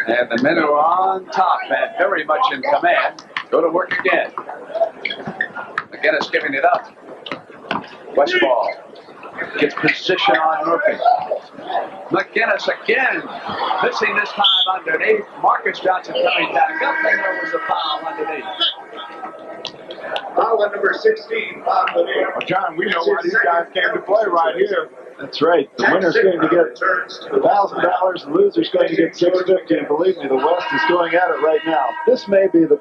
And the men who are on top and very much in command go to work again. McGinnis giving it up. Westphal gets position on Murphy. McGinnis again, missing this time underneath. Marcus Johnson coming back up, and there was a foul underneath. Foul on number 16, Bob Lanier. Well, John, we know why these guys came to play right here. That's right. The winner's going to get $1,000. The loser's going to get $650. And believe me, the West is going at it right now. This may be the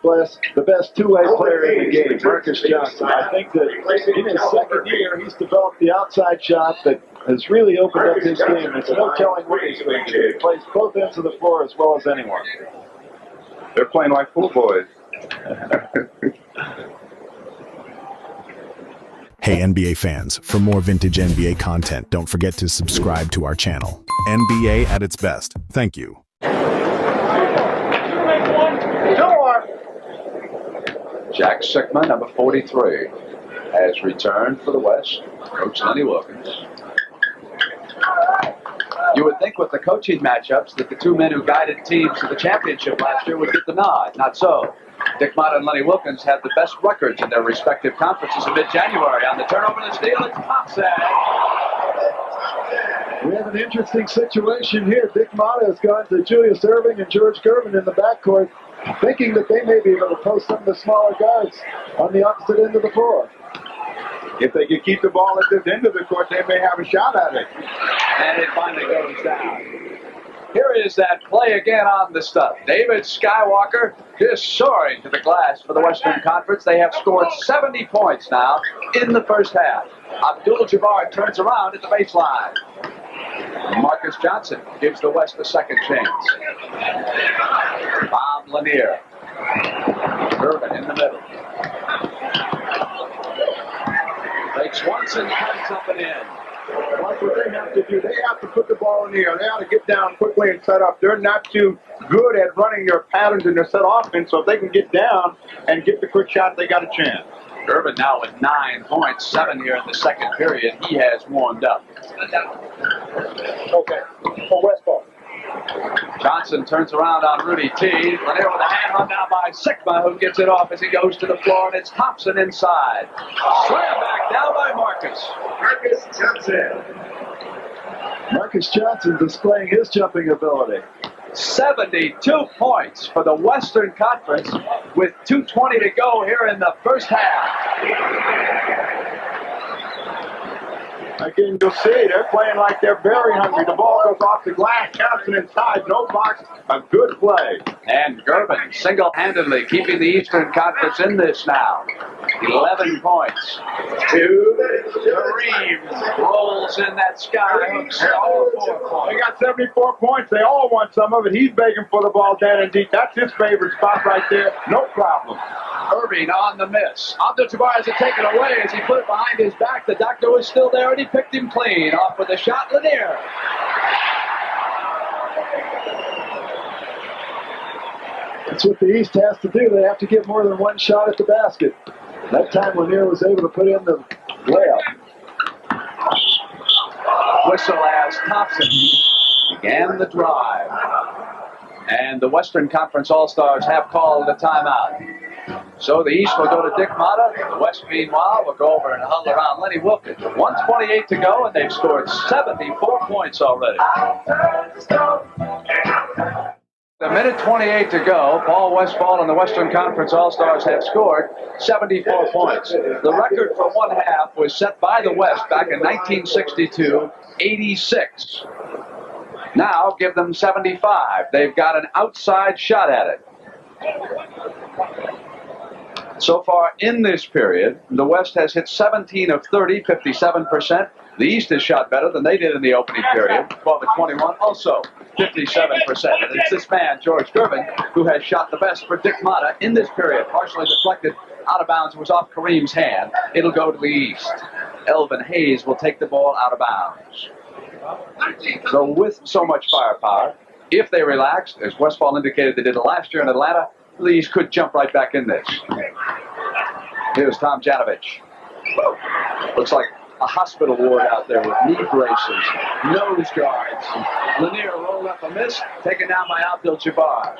best two-way player in the game, Marcus Johnson. I think that in his second year, he's developed the outside shot that has really opened up his game. It's no telling what he's going to do. He plays both ends of the floor as well as anyone. They're playing like pool boys. Hey NBA fans, for more vintage NBA content, don't forget to subscribe to our channel. NBA at its best. Thank you. Jack Sikma, number 43, has returned for the West. Coach Lenny Wilkens. You would think with the coaching matchups that the two men who guided teams to the championship last year would get the nod. Not so. Dick Motta and Lenny Wilkens had the best records in their respective conferences in mid-January. On the turnover and the steal, it's Thompson. We have an interesting situation here. Dick Motta has gone to Julius Erving and George Gervin in the backcourt, thinking that they may be able to post some of the smaller guards on the opposite end of the floor. If they can keep the ball at this end of the court, they may have a shot at it. And it finally goes down. Here is that play again on the stuff. David Skywalker just soaring to the glass for the Western Conference. They have scored 70 points now in the first half. Abdul-Jabbar turns around at the baseline. Marcus Johnson gives the West a second chance. Bob Lanier Gervin in the middle. Blake Swanson comes up and in. That's what they have to do. They have to put the ball in the air. They have to get down quickly and set up. They're not too good at running their patterns in their set offense, so if they can get down and get the quick shot, they got a chance. Gervin now with 9 points, 7 here in the second period. He has warmed up. Okay, for Westphal. Johnson turns around on Rudy T. Lanier with a hand run down by Sikma, who gets it off as he goes to the floor, and it's Thompson inside. Slam back down by Marcus. Marcus Johnson. Marcus Johnson displaying his jumping ability. 72 points for the Western Conference with 2:20 to go here in the first half. Again, you'll see they're playing like they're very hungry. The ball goes off the glass. Johnson inside, no box. A good play. And Gervin single-handedly keeping the Eastern Conference in this now. 11 points. Kareem rolls in that sky hook. 74 points. They got 74 points. They all want some of it. He's begging for the ball down and deep. That's his favorite spot right there. No problem. Erving on the miss. Abdul-Jabbar has it taken away as he put it behind his back. The doctor was still there and he picked him clean. Off with a shot, Lanier. That's what the East has to do. They have to get more than one shot at the basket. That time Lanier was able to put in the layup. Whistle as Thompson began the drive. And the Western Conference All-Stars have called a timeout. So the East will go to Dick Motta. The West, meanwhile, will go over and huddle around Lenny Wilkens. 1:28 to go, and they've scored 74 points already. A minute 28 to go. Paul Westphal and the Western Conference All-Stars have scored 74 points. The record for one half was set by the West back in 1962, 86. Now give them 75. They've got an outside shot at it. So far in this period, the West has hit 17 of 30, 57%. The East has shot better than they did in the opening period, 12 of 21, also 57%. And it's this man, George Gervin, who has shot the best for Dick Motta in this period. Partially deflected out of bounds, was off Kareem's hand. It'll go to the East. Elvin Hayes will take the ball out of bounds. So with so much firepower, if they relax, as Westphal indicated they did last year in Atlanta, the East could jump right back in this. Here's Tomjanovich. Looks like a hospital ward out there with knee braces, nose guards. Lanier rolled up a miss, taken down by Abdul-Jabbar.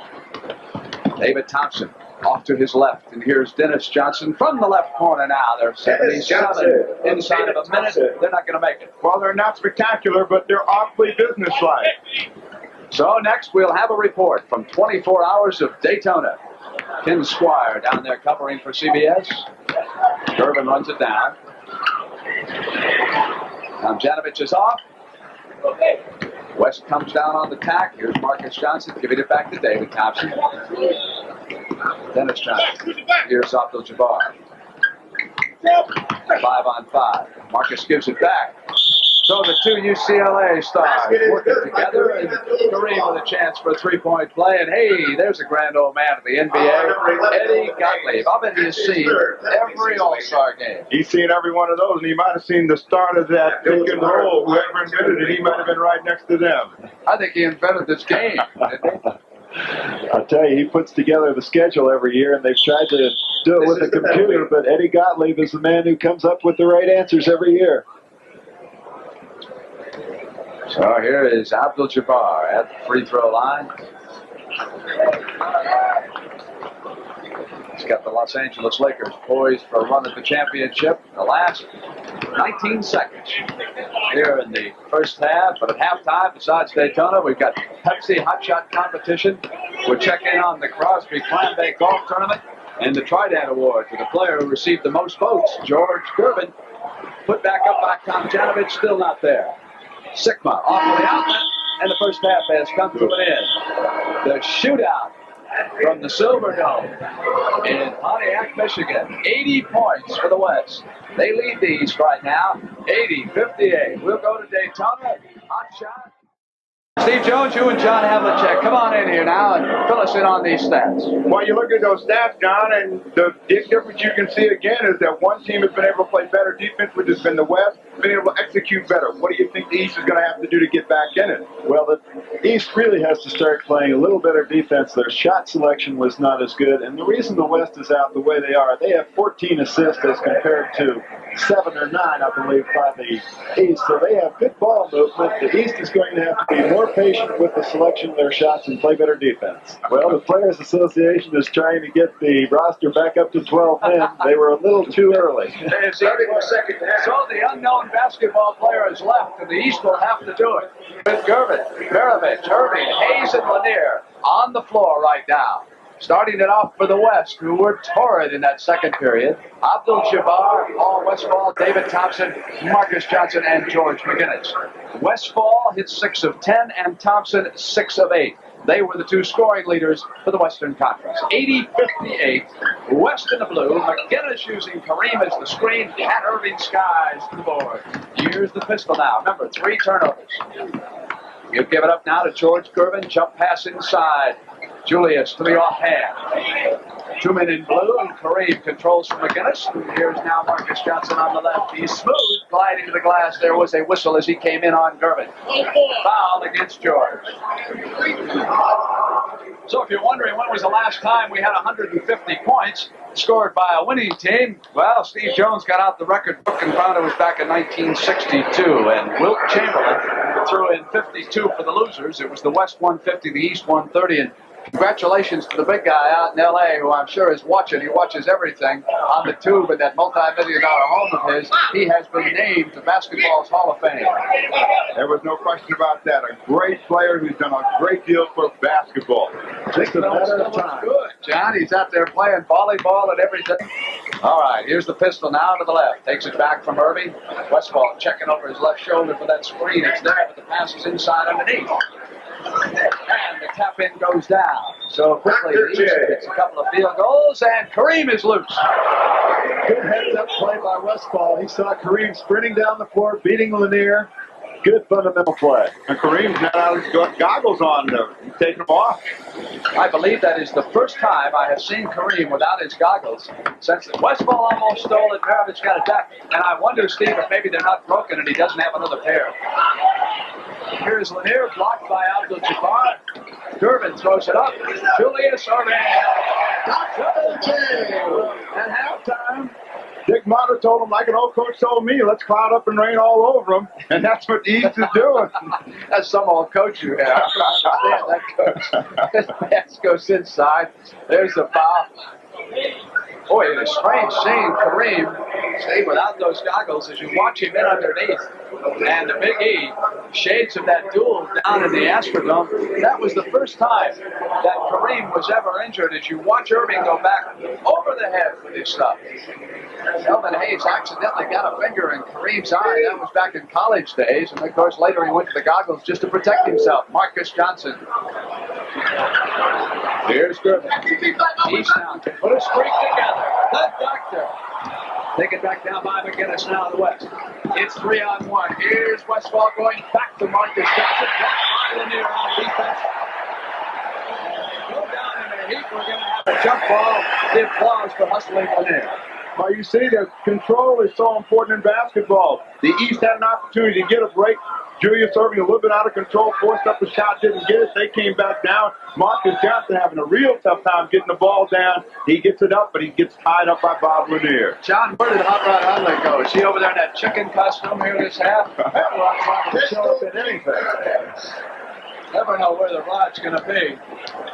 David Thompson off to his left, and here's Dennis Johnson from the left corner now. They're 77 inside of a minute. They're not going to make it. Well, they're not spectacular, but they're awfully businesslike. So next we'll have a report from 24 Hours of Daytona. Ken Squire down there covering for CBS. Gervin runs it down. Tomjanovich is off. West comes down on the tack. Here's Marcus Johnson giving it back to David Thompson. Dennis Johnson. Here's Abdul-Jabbar. 5-on-5. Marcus gives it back. So the two UCLA stars working together, and Kareem with a chance for a three-point play. And hey, there's a grand old man of the NBA, Eddie Gottlieb. I've been to his scene every All-Star game. He's seen every one of those, and he might have seen the start of that pick and roll. Whoever invented it, he might have been right next to them. I think he invented this game. I'll tell you, he puts together the schedule every year, and they've tried to do it with a computer, but Eddie Gottlieb is the man who comes up with the right answers every year. So here is Abdul-Jabbar at the free throw line. He's got the Los Angeles Lakers poised for a run at the championship in the last 19 seconds here in the first half. But at halftime, besides Daytona, we've got Pepsi Hot Shot competition. We're checking on the Crosby Clam Bake Golf Tournament and the Trident Award to the player who received the most votes, George Gervin. Put back up by Tomjanovich, still not there. Sikma off the outlet, and the first half has come to an end. The shootout from the Silverdome in Pontiac, Michigan. 80 points for the West. They lead the East right now, 80-58. We'll go to Daytona. Hot shot. Steve Jones, you and John Havlicek, come on in here now and fill us in on these stats. Well, you look at those stats, John, and the big difference you can see again is that one team has been able to play better defense, which has been the West, been able to execute better. What do you think the East is going to have to do to get back in it? Well, the East really has to start playing a little better defense. Their shot selection was not as good, and the reason the West is out the way they are, they have 14 assists as compared to 7 or 9, I believe, by the East. So they have good ball movement. The East is going to have to be more patient with the selection of their shots and play better defense. Well, the Players Association is trying to get the roster back up to 12 men. They were a little too early. So the unknown basketball player has left, and the East will have to do it. With Gervin, Maravich, Erving, Hayes, and Lanier on the floor right now. Starting it off for the West, who were torrid in that second period. Abdul-Jabbar, Paul Westphal, David Thompson, Marcus Johnson, and George McGinnis. Westphal hit 6 of 10, and Thompson 6 of 8. They were the two scoring leaders for the Western Conference. 80-58, West in the blue. McGinnis using Kareem as the screen. Pat Erving skies to the board. Here's the pistol now. Remember, 3 turnovers. You give it up now to George Gervin. Jump pass inside. Julius to the offhand. 2 men in blue, and Kareem controls from McGinnis. Here's now Marcus Johnson on the left. He's smooth, gliding to the glass. There was a whistle as he came in on Gervin. Foul against George. So if you're wondering when was the last time we had 150 points scored by a winning team, well, Steve Jones got out the record book and found it was back in 1962. And Wilt Chamberlain threw in 52 for the losers. It was the West 150, the East 130. And congratulations to the big guy out in L.A., who I'm sure is watching. He watches everything on the tube in that multi-million-dollar home of his. He has been named to basketball's Hall of Fame. There was no question about that. A great player who's done a great deal for basketball. Just a matter of time. Good, John. He's out there playing volleyball and everything. All right, here's the pistol now to the left. Takes it back from Erving. Westphal checking over his left shoulder for that screen. It's there, but the pass is inside underneath. And the tap-in goes down. So quickly, the East gets a couple of field goals, and Kareem is loose. Good heads-up play by Westphal. He saw Kareem sprinting down the floor, beating Lanier. Good fundamental play. And Kareem's not out his goggles on, though. He's taking them off. I believe that is the first time I have seen Kareem without his goggles since Westphal almost stole it. Maravich got it back. And I wonder, Steve, if maybe they're not broken and he doesn't have another pair. Here's Lanier, blocked by Abdul-Jabbar. Gervin throws it up. Julius Erving. At halftime. Dick Motta told him, like an old coach told me, let's cloud up and rain all over them. And that's what the East is doing. That's some old coach you have. I can understand that coach. This pass goes inside. There's the foul. Boy, it's a strange seeing Kareem stay without those goggles as you watch him in underneath. And the Big E, shades of that duel down in the Astrodome. That was the first time that Kareem was ever injured as you watch Erving go back over the head with his stuff. Elvin Hayes accidentally got a finger in Kareem's eye. That was back in college days. And of course, later he went to the goggles just to protect himself. Marcus Johnson. Here's Gervin. He's now to put a streak together. The doctor. Take it back down by McGinnis now to the West. It's 3-on-1. Here's Westphal going back to Marcus Johnson. Back by Lanier on defense. Go down in a heap. We're going to have a jump ball. The applause for hustling Lanier. Well, you see that control is so important in basketball. The East had an opportunity to get a break. Julius Erving a little bit out of control, forced up a shot, didn't get it. They came back down. Marcus Johnson having a real tough time getting the ball down. He gets it up, but he gets tied up by Bob Lanier. John, where did Hot Rod Hundley go? Is she over there in that chicken costume here this half? Hot Rod show up in anything. Never know where the rod's going to be.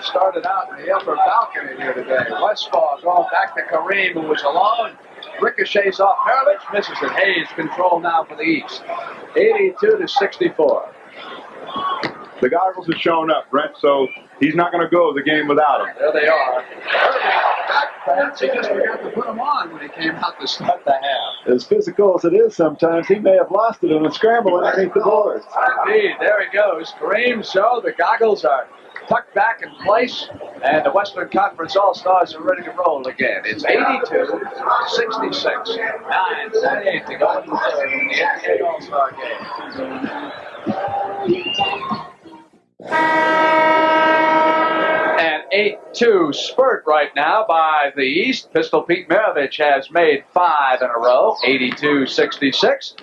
Started out in the upper balcony here today. Westphal going back to Kareem, who was alone. Ricochets off Maravich, misses it. Hayes control now for the East. 82-64. The goggles have shown up, Brent, so he's not going to go the game without them. There they are. Perhaps he just forgot to put them on when he came out to start the half. As physical as it is sometimes, he may have lost it in a scramble underneath the boards. Indeed, there he goes. Kareem, so the goggles are tucked back in place, and the Western Conference All-Stars are ready to roll again. It's 82-66. 9:48 to go in the third in the NBA All-Star game. 8-2 spurt right now by the East. Pistol Pete Maravich has made 5 in a row, 82-66.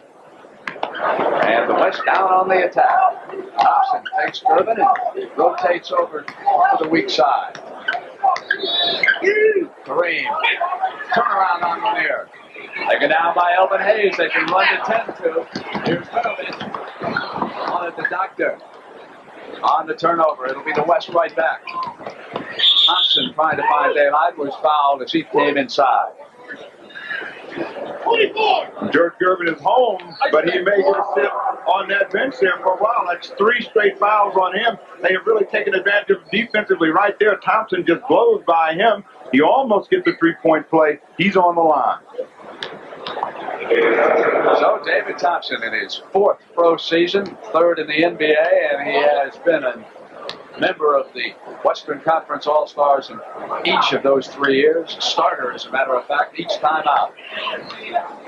And the West down on the attack. Thompson takes Gervin and rotates over to the weak side. Kareem, turnaround on Lanier. Taken down by Elvin Hayes. They can run to 10-2. Here's Maravich. On at the doctor. On the turnover, it'll be the West right back. Thompson trying to find daylight was fouled as he came inside. George Gervin is home, but he may get a sit on that bench there for a while. That's 3 straight fouls on him. They have really taken advantage of defensively right there. Thompson just blows by him. He almost gets a 3-point play. He's on the line. So David Thompson in his 4th pro season, 3rd in the NBA, and he has been a member of the Western Conference All-Stars in each of those 3 years. Starter, as a matter of fact, each time out.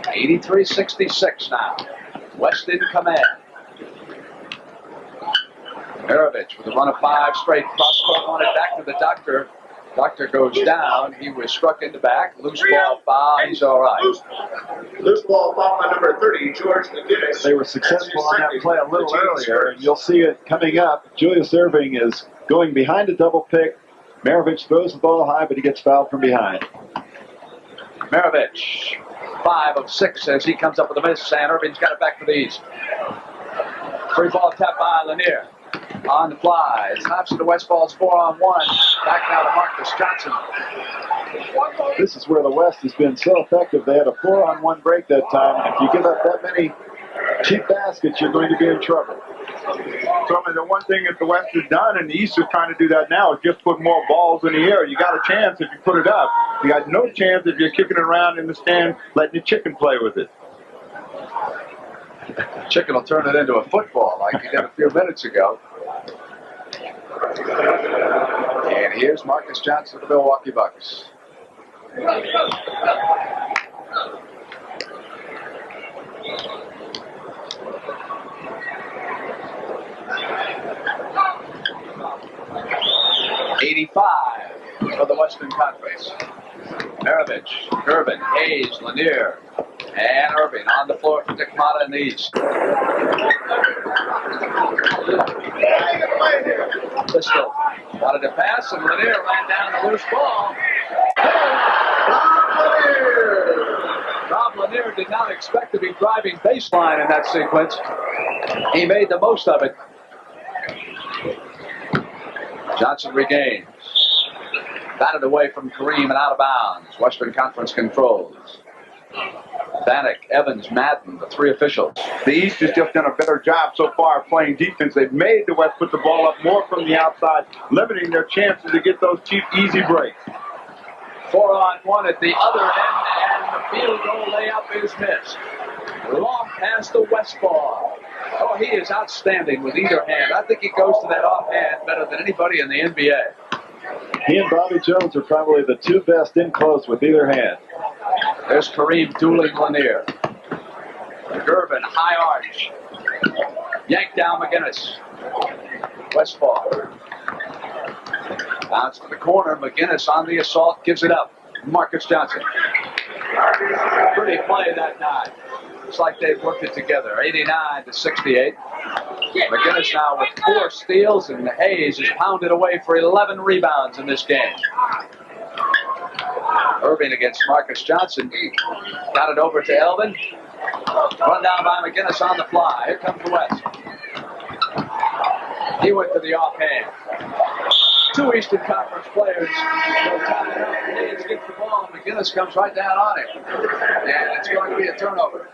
83-66 now. West in command. Maravich with a run of 5 straight. Cross-court on it back to the doctor. Doctor goes down. He was struck in the back. Loose ball foul. He's all right. Loose ball foul on number 30, George McGinnis. They were successful on that play a little earlier, and you'll see it coming up. Julius Erving is going behind a double pick. Maravich throws the ball high, but he gets fouled from behind. Maravich, 5 of 6 as he comes up with a miss, and Erving's got it back for the East. Free ball tap by Lanier. On the fly. Thompson to Westfall's 4-on-1. Back now to Marcus Johnson. This is where the West has been so effective. They had a 4-on-1 break that time. And if you give up that many cheap baskets, you're going to be in trouble. So, I mean, the one thing that the West has done, and the East is trying to do that now, is just put more balls in the air. You got a chance if you put it up. You got no chance if you're kicking it around in the stand, letting the chicken play with it. Chicken will turn it into a football like he did a few minutes ago. And here's Marcus Johnson of the Milwaukee Bucks. $85 for the Western Conference. Maravich, Gervin, Hayes, Lanier, and Erving on the floor for Dick Motta in the East. Pistol wanted to pass, and Lanier ran down the loose ball. Rob Lanier did not expect to be driving baseline in that sequence. He made the most of it. Johnson regains. Batted away from Kareem and out of bounds. Western Conference controls. Bannock, Evans, Madden, the 3 officials. The East has just done a better job so far of playing defense. They've made the West put the ball up more from the outside, limiting their chances to get those cheap, easy breaks. 4-on-1 at the other end, and the field goal layup is missed. Long pass to Westphal. Oh, he is outstanding with either hand. I think he goes to that offhand better than anybody in the NBA. He and Bobby Jones are probably the 2 best in close with either hand. There's Kareem dueling Lanier. Gervin, high arch. Yank down McGinnis. Westphal. Bounce to the corner. McGinnis on the assault, gives it up. Marcus Johnson. Pretty play that night. It's like they've worked it together. 89-68. McGinnis now with 4 steals, and Hayes is pounded away for 11 rebounds in this game. Erving against Marcus Johnson. Got it over to Elvin. Run down by McGinnis on the fly. Here comes the West. He went to the offhand. 2 Eastern Conference players. Hayes gets the ball, and McGinnis comes right down on it. And it's going to be a turnover.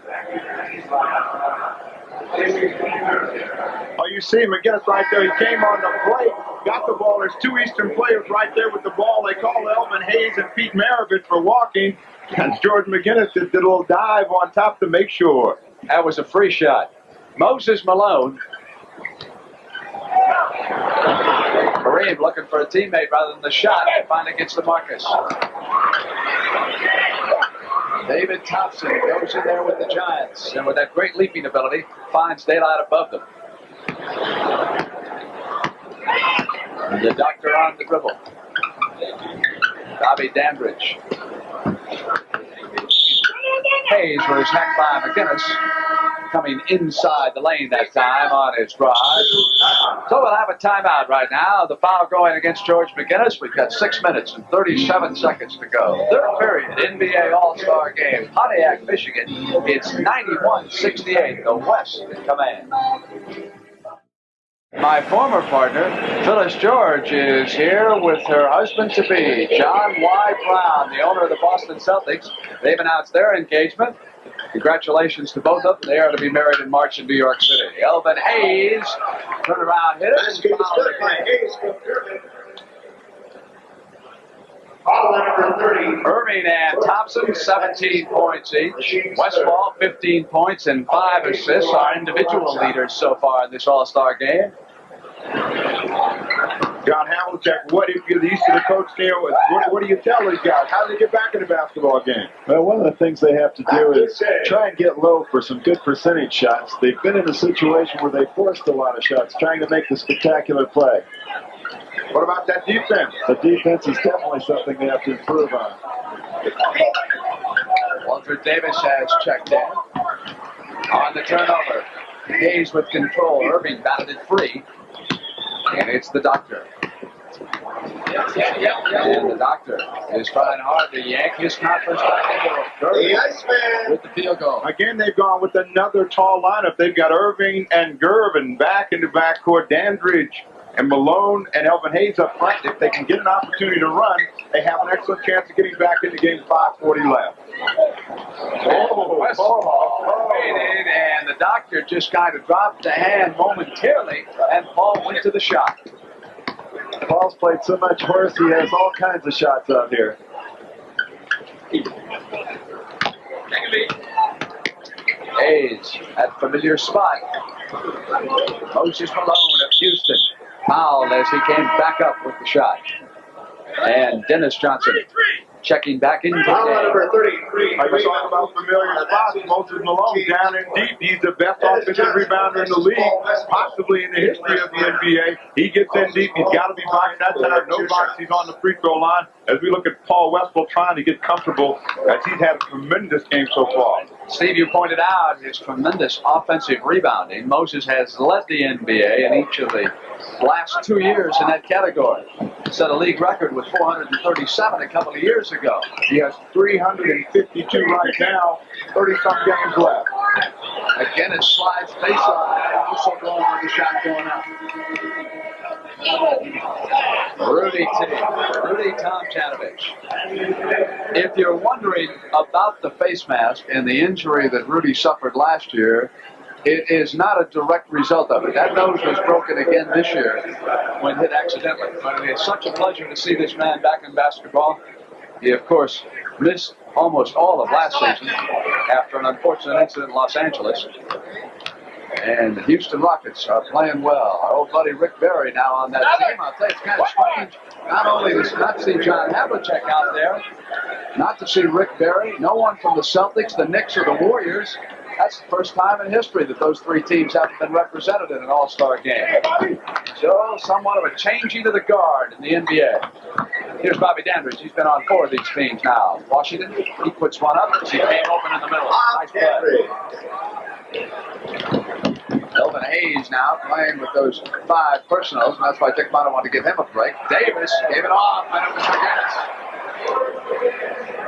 Oh, you see McGinnis right there. He came on the break, got the ball. There's 2 Eastern players right there with the ball. They call Elvin Hayes and Pete Maravich for walking. And George McGinnis did a little dive on top to make sure. That was a free shot. Moses Malone. Kareem looking for a teammate rather than the shot. Finally gets to Marcus. David Thompson goes in there with the Giants, and with that great leaping ability, finds daylight above them. The doctor on the dribble. Bobby Dandridge. Hayes was hacked by McGinnis, coming inside the lane that time on his drive. So we'll have a timeout right now. The foul going against George McGinnis. We've got 6 minutes and 37 seconds to go. Third period, NBA All-Star game. Pontiac, Michigan. It's 91-68. The West in command. My former partner, Phyllis George, is here with her husband-to-be, John Y. Brown, the owner of the Boston Celtics. They've announced their engagement. Congratulations to both of them. They are to be married in March in New York City. Elvin Hayes, turnaround hitter. Erving and Thompson, 17 points each. Westphal, 15 points and 5 assists. Our individual leaders so far in this All-Star game. John Havlicek, what if you're used to the coach there? What do you tell these guys? How do they get back in the basketball game? Well, one of the things they have to do is try and get low for some good percentage shots. They've been in a situation where they forced a lot of shots, trying to make the spectacular play. What about that defense? The defense is definitely something they have to improve on. Walter Davis has checked in. On the turnover, Hayes with control. Erving batted it free. And it's the doctor. And the doctor is trying hard to yank his conference back into Gervin with the field goal. Again, they've gone with another tall lineup. They've got Erving and Gervin back in the backcourt. Dandridge and Malone and Elvin Hayes up front. If they can get an opportunity to run, they have an excellent chance of getting back into game 5:40 left. And the doctor just kind of dropped the hand momentarily, and Paul went to the shot. Paul's played so much horse, he has all kinds of shots out here. Hayes at familiar spot. Moses Malone of Houston fouled as he came back up with the shot. And Dennis Johnson checking back into the game. Number 33. Like we talk about familiar spots, Moses Malone down in deep. He's the best offensive rebounder in the league, possibly in the history of the NBA. He gets in deep. He's got to be boxed that time. No box. He's on the free throw line. As we look at Paul Westphal trying to get comfortable, as he's had a tremendous game so far. Steve, you pointed out his tremendous offensive rebounding. Moses has led the NBA in each of the last 2 years in that category. Set a league record with 437 a couple of years ago. He has 352 right now, 30-some games left. Again, it slides baseline. Also going with the shot going up. Rudy Tomjanovich. If you're wondering about the face mask and the injury that Rudy suffered last year, it is not a direct result of it. That nose was broken again this year when hit accidentally. But it is such a pleasure to see this man back in basketball. He, of course, missed almost all of last season after an unfortunate incident in Los Angeles. And the Houston Rockets are playing well. Our old buddy Rick Barry now on that team. I'll tell you, it's kind of strange not only to not see John Havlicek out there, not to see Rick Barry, no one from the Celtics, the Knicks, or the Warriors. That's the first time in history that those three teams haven't been represented in an All-Star game. So, somewhat of a changing of the guard in the NBA. Here's Bobby Dandridge. He's been on 4 of these teams now. Washington, he puts one up. He came open in the middle. Nice play. Elvin Hayes now playing with those 5 personals, and that's why Dick Motta wanted to give him a break. Davis gave it off, and it was McGinnis.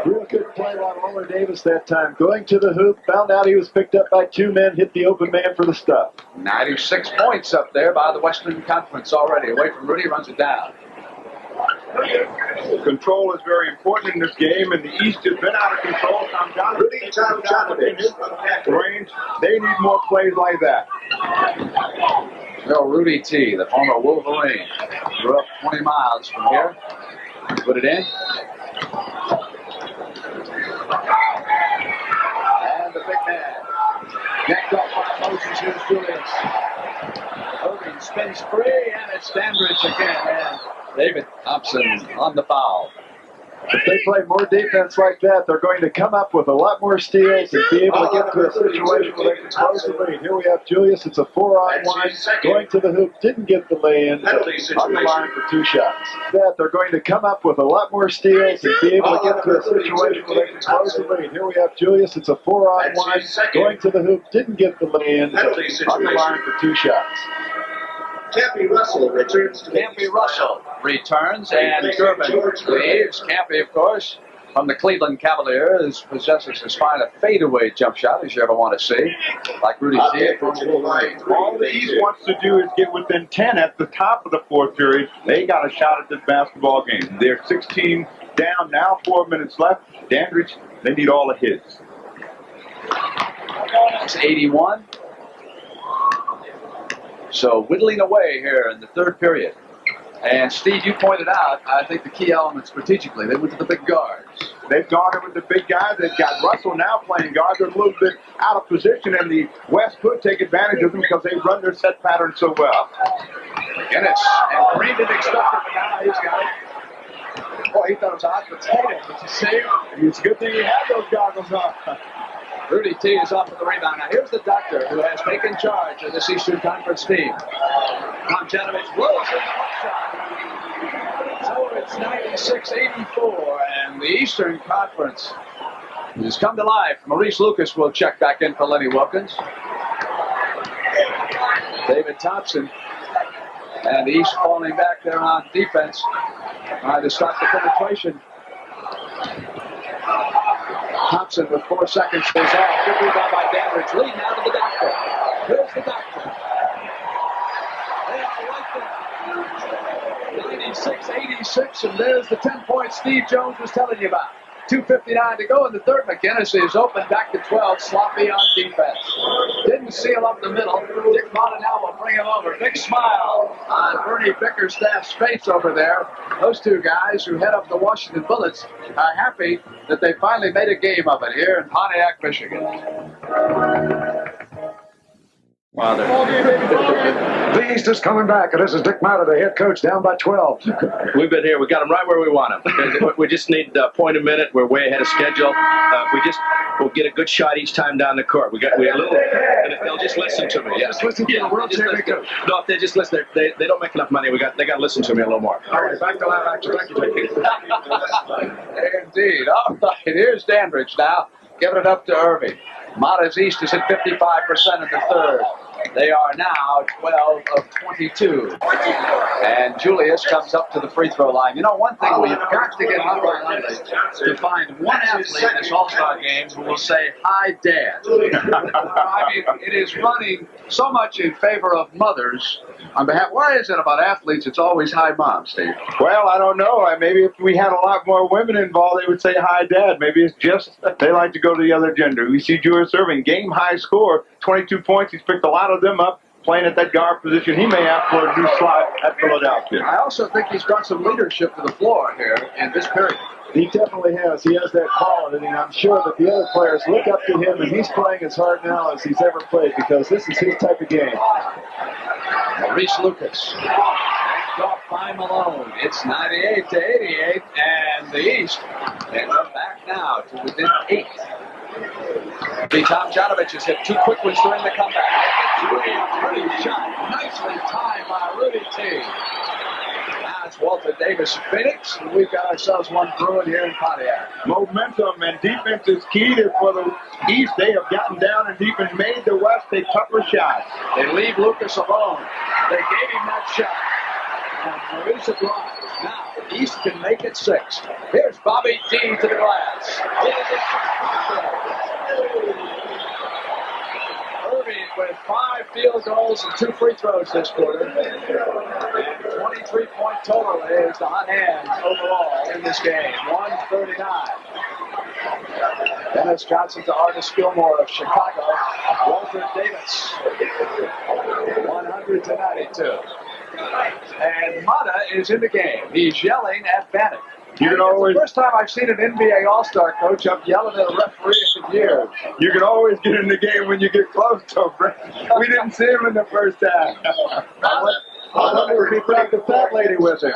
Real good play on Roller Davis that time. Going to the hoop, found out he was picked up by 2 men, hit the open man for the stuff. 96 points up there by the Western Conference already. Away from Rudy, runs it down. Control is very important in this game, and the East has been out of control. Rudy Tomjanovich. Range, they need more plays like that. Well, Rudy T, the former Wolverine, grew up 20 miles from here. Put it in. And the big man. Yanked off by Moses. Here's Julius. Erving spins free, and it's Dandridge again. And David Thompson on the foul. If they play more defense like that, they're going to come up with a lot more steals and be able to get to a situation where they can close the lead. Here we have Julius. It's a 4-on-1. Going to the hoop. Didn't get the lay-in. On the line for 2 shots. That they're going to come up with a lot more steals and be able to get to a situation where they can close the lead. Here we have Julius. It's a 4-on-1. Going to the hoop. Didn't get the lay-in. On the line for 2 shots. Campy Russell returns to Campy Russell returns, and Gervin leaves. Campy, of course, from the Cleveland Cavaliers, possesses as fine a fadeaway jump shot as you ever want to see, like Rudy T. All the East wants to do is get within 10 at the top of the 4th period. They got a shot at this basketball game. They're 16 down now, 4 minutes left. Dandridge, they need all of his. It's 81. So whittling away here in the 3rd period. And Steve, you pointed out, I think the key element strategically, they went to the big guards. They've gone in with the big guys. They've got Russell now playing guard. They're a little bit out of position, and the West could take advantage of them because they run their set pattern so well. McGinnis, and Kareem didn't expect it, but now he's got it. Boy, he thought it was hot potato. Did you see? It's a good thing he had those goggles on. Rudy T is off of the rebound. Now here's the doctor who has taken charge of this Eastern Conference team. Pontiac rolls in the hook shot. So it's 96-84, and the Eastern Conference has come to life. Maurice Lucas will check back in for Lenny Wilkens. David Thompson, and the East falling back there on defense to stop the penetration. Thompson with 4 seconds goes off. Good rebound by Dandridge. Lead now to the doctor. Here's the doctor. They are right there. 96-86, and there's the 10 points Steve Jones was telling you about. 2:59 to go in the 3rd. McGinnis is open back to 12. Sloppy on defense. Didn't seal up the middle. Dick Motta now will bring him over. Big smile on Bernie Bickerstaff's face over there. Those 2 guys who head up the Washington Bullets are happy that they finally made a game of it here in Pontiac, Michigan. The East is coming back, and this is Dick Motta, the head coach, down by 12. We've been here. We got them right where we want them. We just need a point a minute. We're way ahead of schedule. We'll get a good shot each time down the court. We a little, and if they'll just listen to me. Yeah. Just listen to the world champion coach. No, if they just listen, they don't make enough money. They got to listen to me a little more. All right, back to live action. Thank you, Indeed. All right, here's Dandridge now, giving it up to Erving. Motta's East is at 55% in the 3rd. They are now 12 of 22. And Julius comes up to the free throw line. You know, one thing we've got to get hung on is to find one athlete in this All-Star game who will say, "Hi, Dad." I mean, it is running so much in favor of mothers on behalf. Why is it about athletes it's always "Hi, Mom," Steve? Well, I don't know. Maybe if we had a lot more women involved, they would say, "Hi, Dad." Maybe it's just they like to go to the other gender. We see Julius Erving, game high score, 22 points. He's picked a lot of them up, playing at that guard position. He may have for a new slot at Philadelphia. I also think he's brought some leadership to the floor here in this period. He definitely has. He has that quality, and I'm sure that the other players look up to him, and he's playing as hard now as he's ever played because this is his type of game. Maurice Lucas. Backed off by Malone. It's 98-88, and the East ends up back now to within 8. Tomjanovich has hit 2 quick ones during the comeback. Pretty shot. Nicely timed by Rudy T. Now it's Walter Davis Phoenix, and we've got ourselves one brewing here in Pontiac. Momentum and defense is key for the East. They have gotten down and deep and made the West take tougher shots. They leave Lucas alone. They gave him that shot. And Maurice drives. Now, the East can make it 6. Here's Bobby D to the glass. Erving with 5 field goals and 2 free throws this quarter. 23-point total is the hot hand overall in this game. 139. Dennis Johnson to Artis Gilmore of Chicago. Walter Davis. 100-92. And Motta is in the game. He's yelling at Bannock. You can always, the first time I've seen an NBA All-Star coach up yelling at a referee in years. You can always get in the game when you get close to him. We didn't see him in the first half. I wonder if he brought the fat lady with him.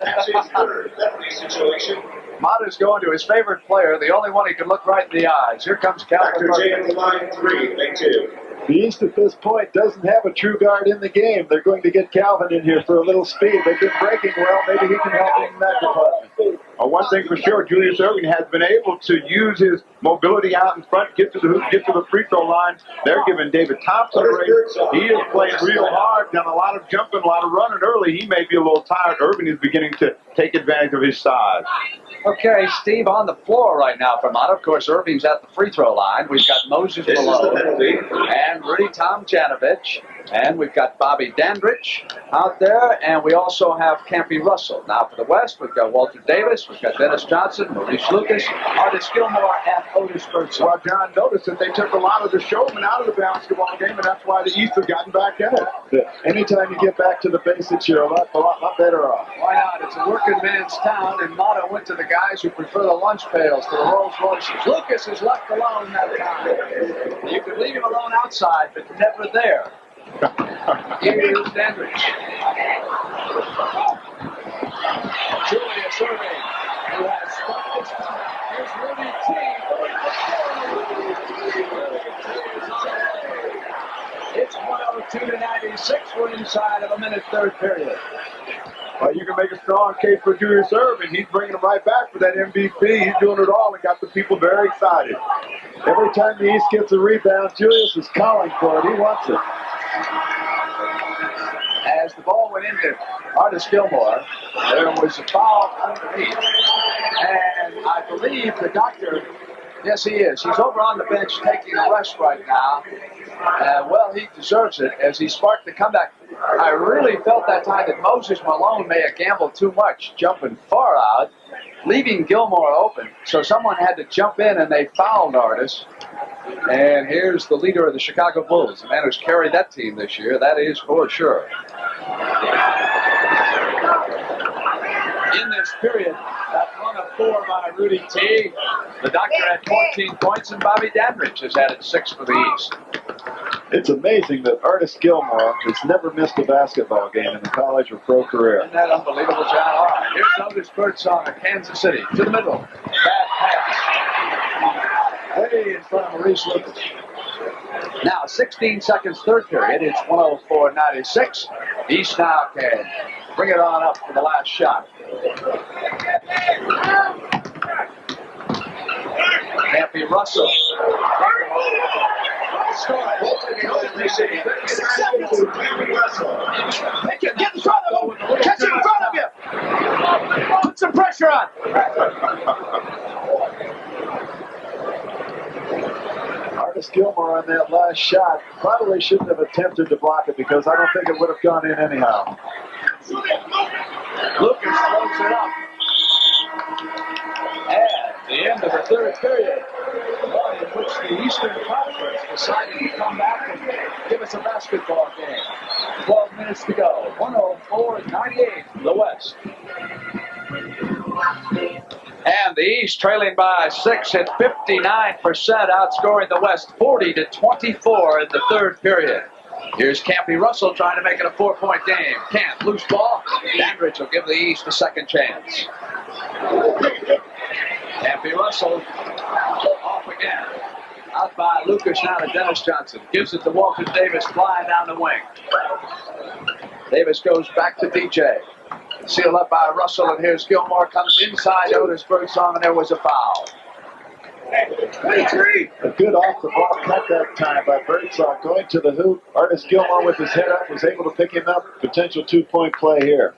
That's his third penalty situation. Motta's going to his favorite player, the only one he can look right in the eyes. Here comes Calvin. Dr. James, line 3, make 2. The East at this point doesn't have a true guard in the game. They're going to get Calvin in here for a little speed. They've been breaking well. Maybe he can help in that department. One thing for sure, Julius Erving has been able to use his mobility out in front, get to the hoop, get to the free throw line. They're giving David Thompson a race. He is playing real hard, done a lot of jumping, a lot of running early. He may be a little tired. Erving is beginning to take advantage of his size. Okay, Steve, on the floor right now for Motta. Of course, Erving's at the free throw line. We've got Moses Malone and Rudy Tomjanovich. And we've got Bobby Dandridge out there, and we also have Campy Russell. Now for the West, we've got Walter Davis, we've got Dennis Johnson, Maurice Lucas, Artis Gilmore, and Otis Birdsong. Well, John noticed that they took a lot of the showmen out of the basketball game, and that's why the East has gotten back in it. Anytime you get back to the basics, you're a lot better off. Why not? It's a working man's town, and Motta went to the guys who prefer the lunch pails to the Rolls Royces. Lucas is left alone that time. You could leave him alone outside, but never there. Here's Dandridge. Julius Erving, who has struck his comeback. Here's Rudy T. It's 102-96. We're inside of a minute, third period. Well, you can make a strong case for Julius Erving. He's bringing him right back for that MVP. He's doing it all and got the people very excited. Every time the East gets a rebound, Julius is calling for it. He wants it. As the ball went into Artis Gilmore, there was a foul underneath. And I believe the doctor, yes he is, he's over on the bench taking a rest right now. Well, he deserves it as he sparked the comeback. I really felt that time that Moses Malone may have gambled too much, jumping far out, leaving Gilmore open. So someone had to jump in and they fouled Artis. And here's the leader of the Chicago Bulls, the man who's carried that team this year, that is for sure. In this period, that run of 4 by Rudy T. The doctor had 14 points, and Bobby Dandridge has added 6 for the East. It's amazing that Artis Gilmore has never missed a basketball game in the college or pro career. Isn't that unbelievable, John? All right, here's Otis Birdsong of Kansas City to the middle. Bad pass. Way in front of Maurice Lucas. Now, 16 seconds, third period. It's 104-96. East now can bring it on up for the last shot. Campy Russell. Get in front of him. Catch him in front of you. Put some pressure on. Artis Gilmore on that last shot probably shouldn't have attempted to block it because I don't think it would have gone in anyhow. Lucas throws it up. And the end of the third period, one in which the Eastern Conference decided to come back and give us a basketball game. 12 minutes to go. 104-98 the West. And the East trailing by 6 at 59%, outscoring the West 40-24 in the third period. Here's Campy Russell trying to make it a 4-point game. Can't. Loose ball. Dandridge will give the East a second chance. Campy Russell off again. Out by Lucas now to Dennis Johnson. Gives it to Walter Davis flying down the wing. Davis goes back to DJ. Sealed up by Russell, and here's Gilmore. Comes inside Otis Birdsong, and there was a foul. 23. A good off-the-ball cut that time by Birdsong. Going to the hoop. Artis Gilmore with his head up was able to pick him up. Potential 2-point play here.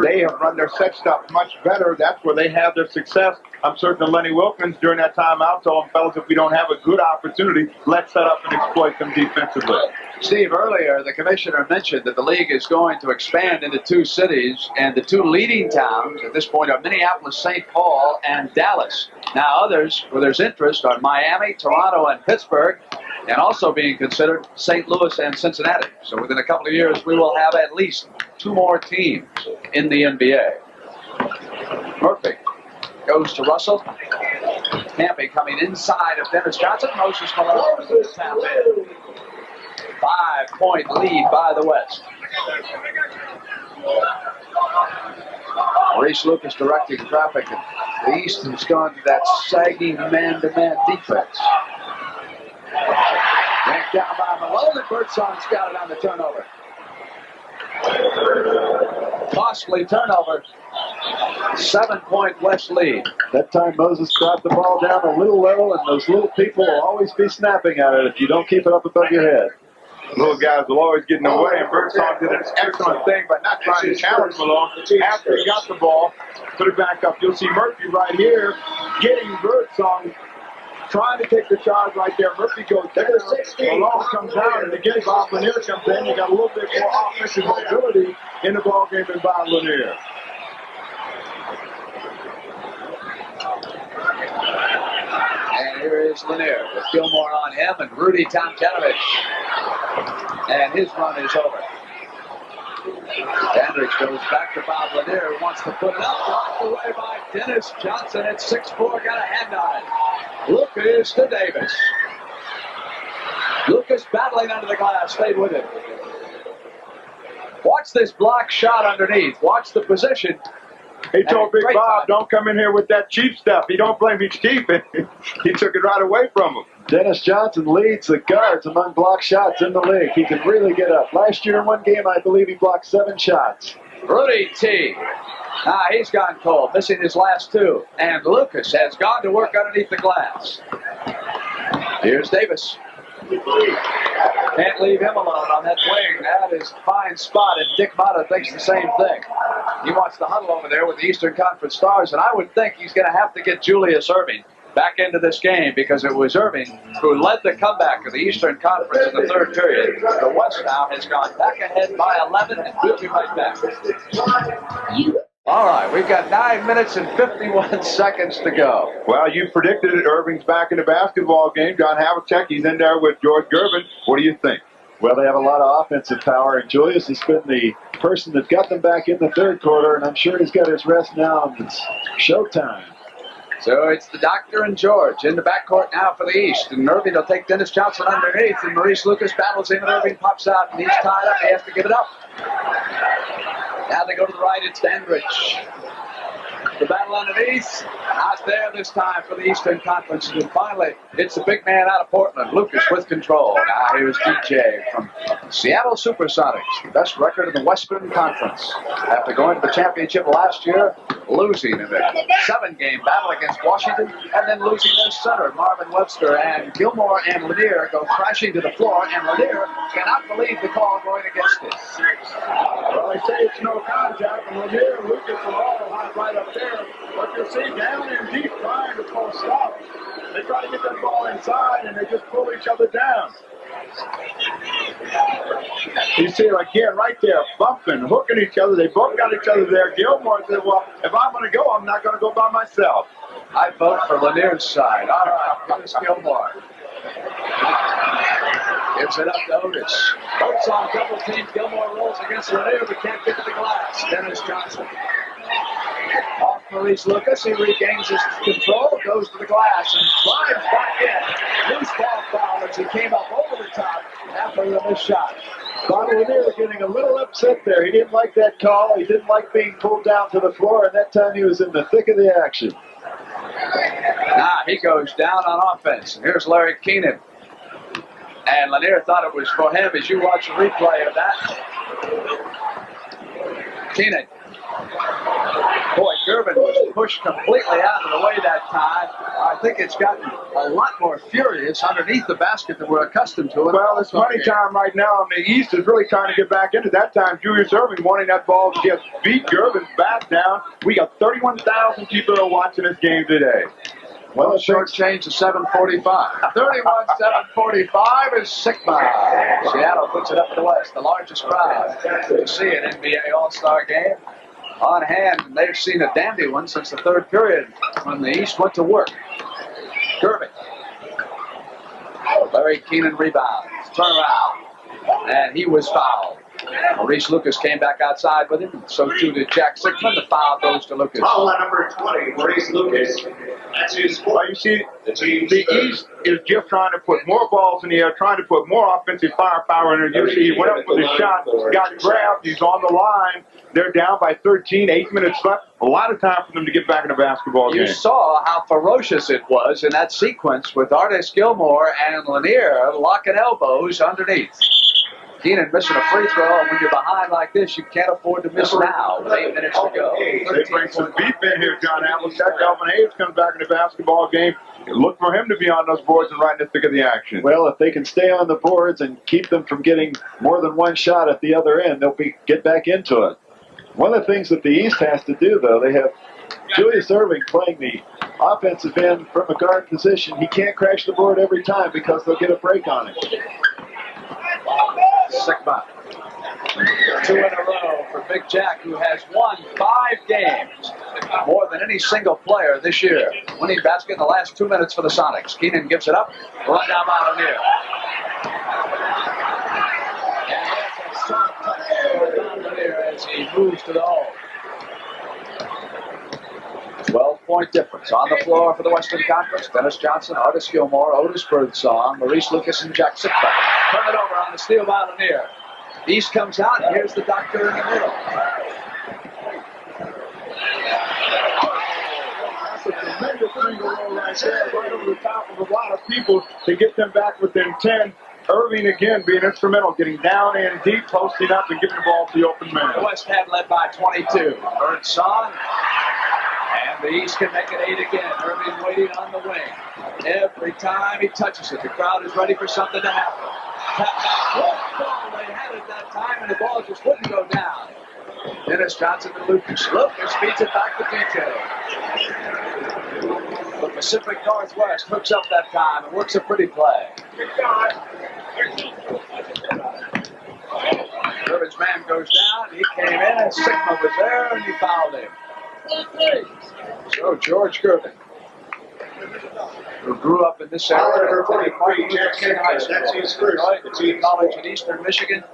They have run their set stuff much better. That's where they have their success. I'm certain that Lenny Wilkens during that timeout told them, fellas, if we don't have a good opportunity, let's set up and exploit them defensively. Steve, earlier the commissioner mentioned that the league is going to expand into 2 cities, and the 2 leading towns at this point are Minneapolis, St. Paul, and Dallas. Now others, where there's interest, are Miami, Toronto, and Pittsburgh, and also being considered St. Louis and Cincinnati. So within a couple of years, we will have at least 2 more teams in the NBA. Murphy goes to Russell. Campy coming inside of Dennis Johnson. Moses Malone tap in. 5-point lead by the West. Maurice Lucas directing traffic, and the East has gone to that sagging man-to-man defense. Yanked down by Malone, and Birdsong's got it on the turnover. Costly turnover. 7-point West lead. That time Moses dropped the ball down a little low, and those little people will always be snapping at it if you don't keep it up above your head. Little guys will always get in the way, and Birdsong did an excellent thing by not trying to challenge Malone. After he got the ball, put it back up. You'll see Murphy right here getting Birdsong, trying to take the charge right there. Murphy goes down, Malone comes down, and again Bob Lanier comes in. You got a little bit more offensive mobility in the ball game than Bob Lanier. And here is Lanier with Gilmore on him and Rudy Tomjanovich. And his run is over. Dandridge goes back to Bob Lanier, who wants to put it up. Blocked away by Dennis Johnson at 6'4", got a hand on it. Lucas to Davis. Lucas battling under the glass, stayed with him. Watch this block shot underneath. Watch the position. He told Big Bob, don't come in here with that cheap stuff. He don't blame he's cheap. He took it right away from him. Dennis Johnson leads the guards among block shots in the league. He can really get up. Last year in one game, I believe he blocked 7 shots. Rudy T. He's gone cold, missing his last 2. And Lucas has gone to work underneath the glass. Here's Davis. Can't leave him alone on that wing. That is a fine spot, and Dick Motta thinks the same thing. He wants to huddle over there with the Eastern Conference Stars, and I would think he's going to have to get Julius Erving back into this game, because it was Erving who led the comeback of the Eastern Conference in the third period. The West now has gone back ahead by 11, and we'll be right back. All right, we've got 9 minutes and 51 seconds to go. Well, you predicted it. Irving's back in the basketball game. John Havlicek, he's in there with George Gervin. What do you think? Well, they have a lot of offensive power, and Julius has been the person that got them back in the third quarter, and I'm sure he's got his rest now, and it's showtime. So it's the Doctor and George in the backcourt now for the East. And Erving will take Dennis Johnson underneath, and Maurice Lucas battles him, and Erving pops out, and he's tied up. He has to give it up. Now they go to the right. It's Dandridge. The battle underneath, out there this time for the Eastern Conference. And finally, it's the big man out of Portland, Lucas, with control. Now here's DJ from Seattle Supersonics, the best record in the Western Conference. After going to the championship last year, losing in a 7-game battle against Washington, and then losing their center, Marvin Webster, and Gilmore and Lanier go crashing to the floor, and Lanier cannot believe the call going against him. Well, they say it's no contact, and Lanier and Lucas are all right up there. But you'll see down in deep trying to pull stop. They try to get that ball inside, and they just pull each other down. You see it again right there, bumping, hooking each other. They both got each other there. Gilmore said, well, if I'm going to go, I'm not going to go by myself. I vote for Lanier's side. All right, here's Gilmore. Gives it up to Otis. Otis on double team. Gilmore rolls against Lanier, but can't get to the glass. Dennis Johnson. Off Maurice Lucas, he regains his control, goes to the glass, and drives back in. Loose ball foul as he came up over the top after the missed shot. Bob Lanier getting a little upset there. He didn't like that call. He didn't like being pulled down to the floor, and that time he was in the thick of the action. He goes down on offense. And here's Larry Keenan. And Lanier thought it was for him as you watch the replay of that. Keenan. Boy, Gervin was pushed completely out of the way that time. I think it's gotten a lot more furious underneath the basket than we're accustomed to. Well, it's money time right now, and the East is really trying to get back into that time. Julius Erving wanting that ball to get beat Gervin's back down. We got 31,000 people that are watching this game today. Well, short change to 7:45. 31-7:45 is Sikma. Seattle puts it up to the West, the largest crowd to see an NBA All-Star game on hand. And they've seen a dandy one since the third period when the East went to work. Gervin. Larry Keenan rebounds. Turnaround. And he was fouled. Maurice Lucas came back outside with him. So too did Jack Sikma. The foul goes to Lucas. Foul on number 20, Maurice Lucas. That's his fourth. Well, you see, the East is just trying to put more balls in the air, trying to put more offensive firepower in there. You see, he went up with a shot, got grabbed, he's on the line. They're down by 13, 8 minutes left. A lot of time for them to get back in the basketball game. You saw how ferocious it was in that sequence with Artis Gilmore and Lanier locking elbows underneath. Keenan missing a free throw, and when you're behind like this, you can't afford to miss now with 8 minutes to go. They bring some beef in here, John Havlicek. Elvin Hayes comes back in the basketball game. Look for him to be on those boards and right in the thick of the action. Well, if they can stay on the boards and keep them from getting more than one shot at the other end, they'll get back into it. One of the things that the East has to do, though, they have Julius Erving playing the offensive end from a guard position. He can't crash the board every time because they'll get a break on him. Sikma. 2 in a row for Big Jack, who has won 5 games, more than any single player this year. Winning basket in the last 2 minutes for the Sonics. Keenan gives it up, run down by Lanier. And there's a soft touch for Lanier as he moves to the hole. 12-point difference on the floor for the Western Conference. Dennis Johnson, Artis Gilmore, Otis Birdsong, Maurice Lucas, and Jack Sikma. Turn it over on the steal by Lanier. East comes out, and here's the doctor in the middle. That's a tremendous finger roll right there, right over the top of a lot of people to get them back within 10. Erving again being instrumental, getting down and deep, posting up, and giving the ball to the open man. The West had led by 22. Birdsong. And the East can make it 8 again. Erving waiting on the wing. Every time he touches it, the crowd is ready for something to happen. They had it that time, and the ball just wouldn't go down. Dennis Johnson to Lucas. Lucas beats it back to DJ. The Pacific Northwest hooks up that time and works a pretty play. Gervin's man goes down. He came in, and Sikma was there, and he fouled him. So George Gervin, who grew up in this area, college in Eastern Michigan.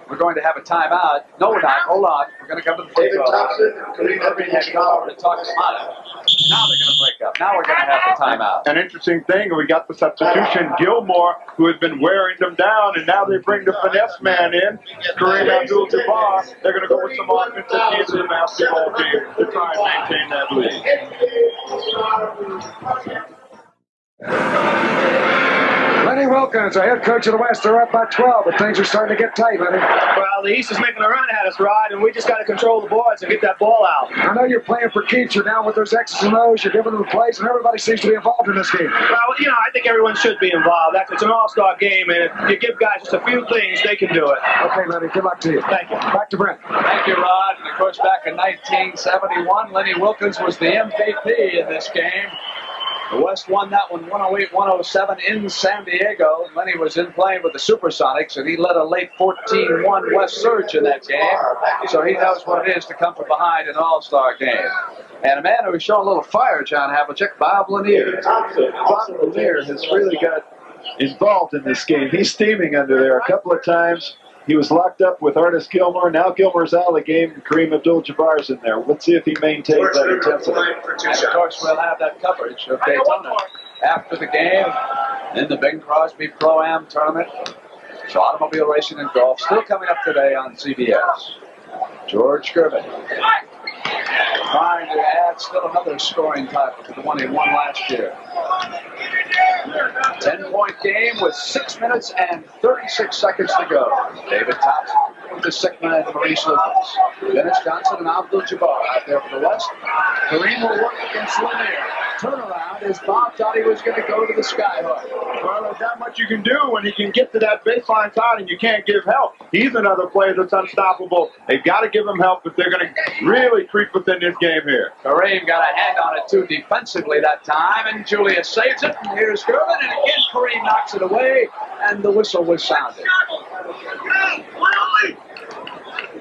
We're going to have a timeout. No, we're not. Hold on. We're going to come to the free throw line. Erving had gone over to talk to Motta. Now they're going to break up. Now we're going to have the timeout. An interesting thing, we got the substitution, Gilmore, who has been wearing them down, and now they bring the finesse man in, Kareem Abdul-Jabbar. They're going to go with some offense at the end of the basketball game to try and maintain that lead. Lenny Wilkens, the head coach of the West, are up by 12, but things are starting to get tight, Lenny. Well, the East is making a run at us, Rod, and we just got to control the boards and get that ball out. I know you're playing for keeps. You're down with those X's and O's. You're giving them plays, and everybody seems to be involved in this game. Well, you know, I think everyone should be involved. It's an all-star game, and if you give guys just a few things, they can do it. Okay, Lenny, good luck to you. Thank you. Back to Brent. Thank you, Rod. And of course, back in 1971, Lenny Wilkens was the MVP in this game. The West won that one 108-107 in San Diego. Lenny was in playing with the Supersonics, and he led a late 14-1 West surge in that game. So he knows what it is to come from behind in an all-star game. And a man who was showing a little fire, John Havlicek, Bob Lanier. Bob Lanier has really got involved in this game. He's steaming under there a couple of times. He was locked up with Artis Gilmore. Now Gilmore's out of the game, and Kareem Abdul-Jabbar's in there. Let's see if he maintains that intensity. And of course, we'll have that coverage of Daytona after the game in the Bing Crosby Pro-Am tournament. So automobile racing and golf still coming up today on CBS. George Gervin trying to add still another scoring title to the one he won last year. 10-point game with 6 minutes and 36 seconds to go. David Thompson with the Sikma and Maurice Lucas. Dennis Johnson and Abdul-Jabbar out there for the West. Kareem will work against Lanier. Turnaround as Bob thought he was going to go to the skyhook. Well, there's not much you can do when he can get to that baseline side and you can't give help. He's another player that's unstoppable. They've got to give him help if they're going to really creep within this game here. Kareem got a hand on it too defensively that time, and Julius saves it. And here's Gervin, and again Kareem knocks it away, and the whistle was sounded.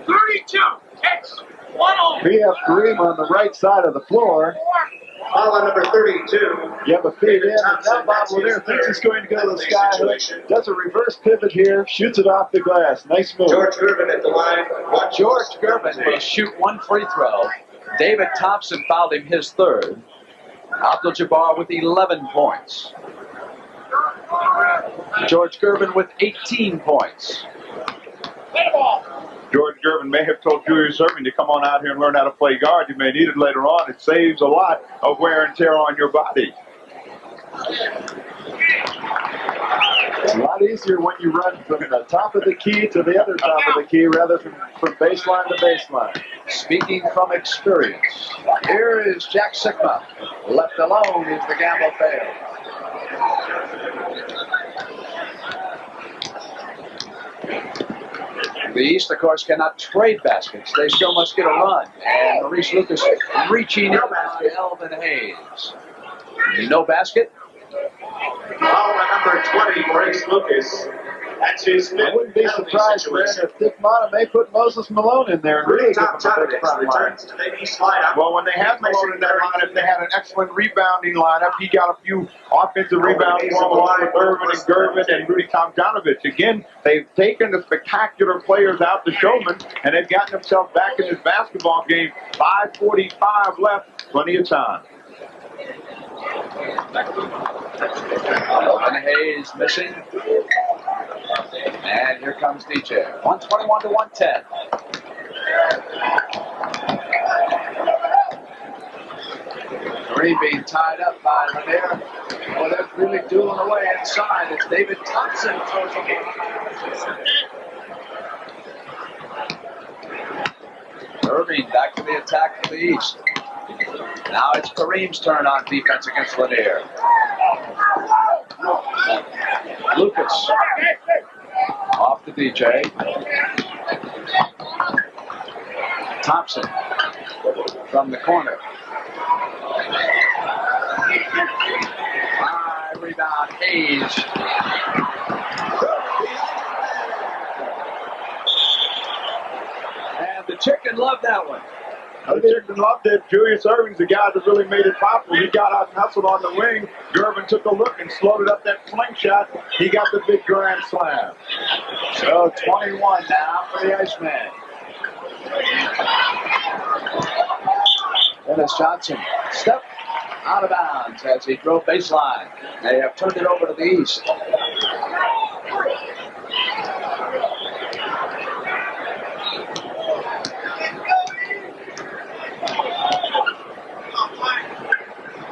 32. X. 1 We have Kareem on the right side of the floor. Foul on number 32. You have a feed in, and now Bob Lanier thinks he's going to go to the skyhook. Does a reverse pivot here, shoots it off the glass. Nice move. George Gervin at the line. George Gervin will shoot one free throw. David Thompson fouled him his third. Abdul-Jabbar with 11 points. George Gervin with 18 points. George Gervin may have told Julius Erving to come on out here and learn how to play guard. You may need it later on. It saves a lot of wear and tear on your body. It's a lot easier when you run from the top of the key to the other top of the key rather than from baseline to baseline. Speaking from experience, here is Jack Sikma. Left alone as the gamble fails. The East, of course, cannot trade baskets. They still must get a run. And Maurice Lucas reaching in on Elvin Hayes. No basket. Number 20, Maurice Lucas. That's his fifth. I wouldn't be surprised, man, if Dick Motta may put Moses Malone in there and really give him a big front line. Well, when they had Malone in that lineup, they had an excellent rebounding lineup. He got a few offensive rebounds along with Ervin and Gervin and Rudy Tomjanovich. Again, they've taken the spectacular players out the showman, and they've gotten themselves back in this basketball game. 5:45 left, plenty of time. Elvin Hayes missing. And here comes DJ. 121 to 110. Kareem being tied up by Lanier. Well, they're really dueling away inside. It's David Thompson throws him. Erving back to the attack for the East. Now it's Kareem's turn on defense against Lanier. Lucas off the DJ. Thompson from the corner. High rebound, Hayes. And the chicken loved that one. The chicken loved it. Julius Erving's the guy that really made it popular. He got out and hustled on the wing. Gervin took a look and slowed up that slingshot. He got the big grand slam. So 21 now for the Iceman. Dennis Johnson step out of bounds as he drove baseline. They have turned it over to the East.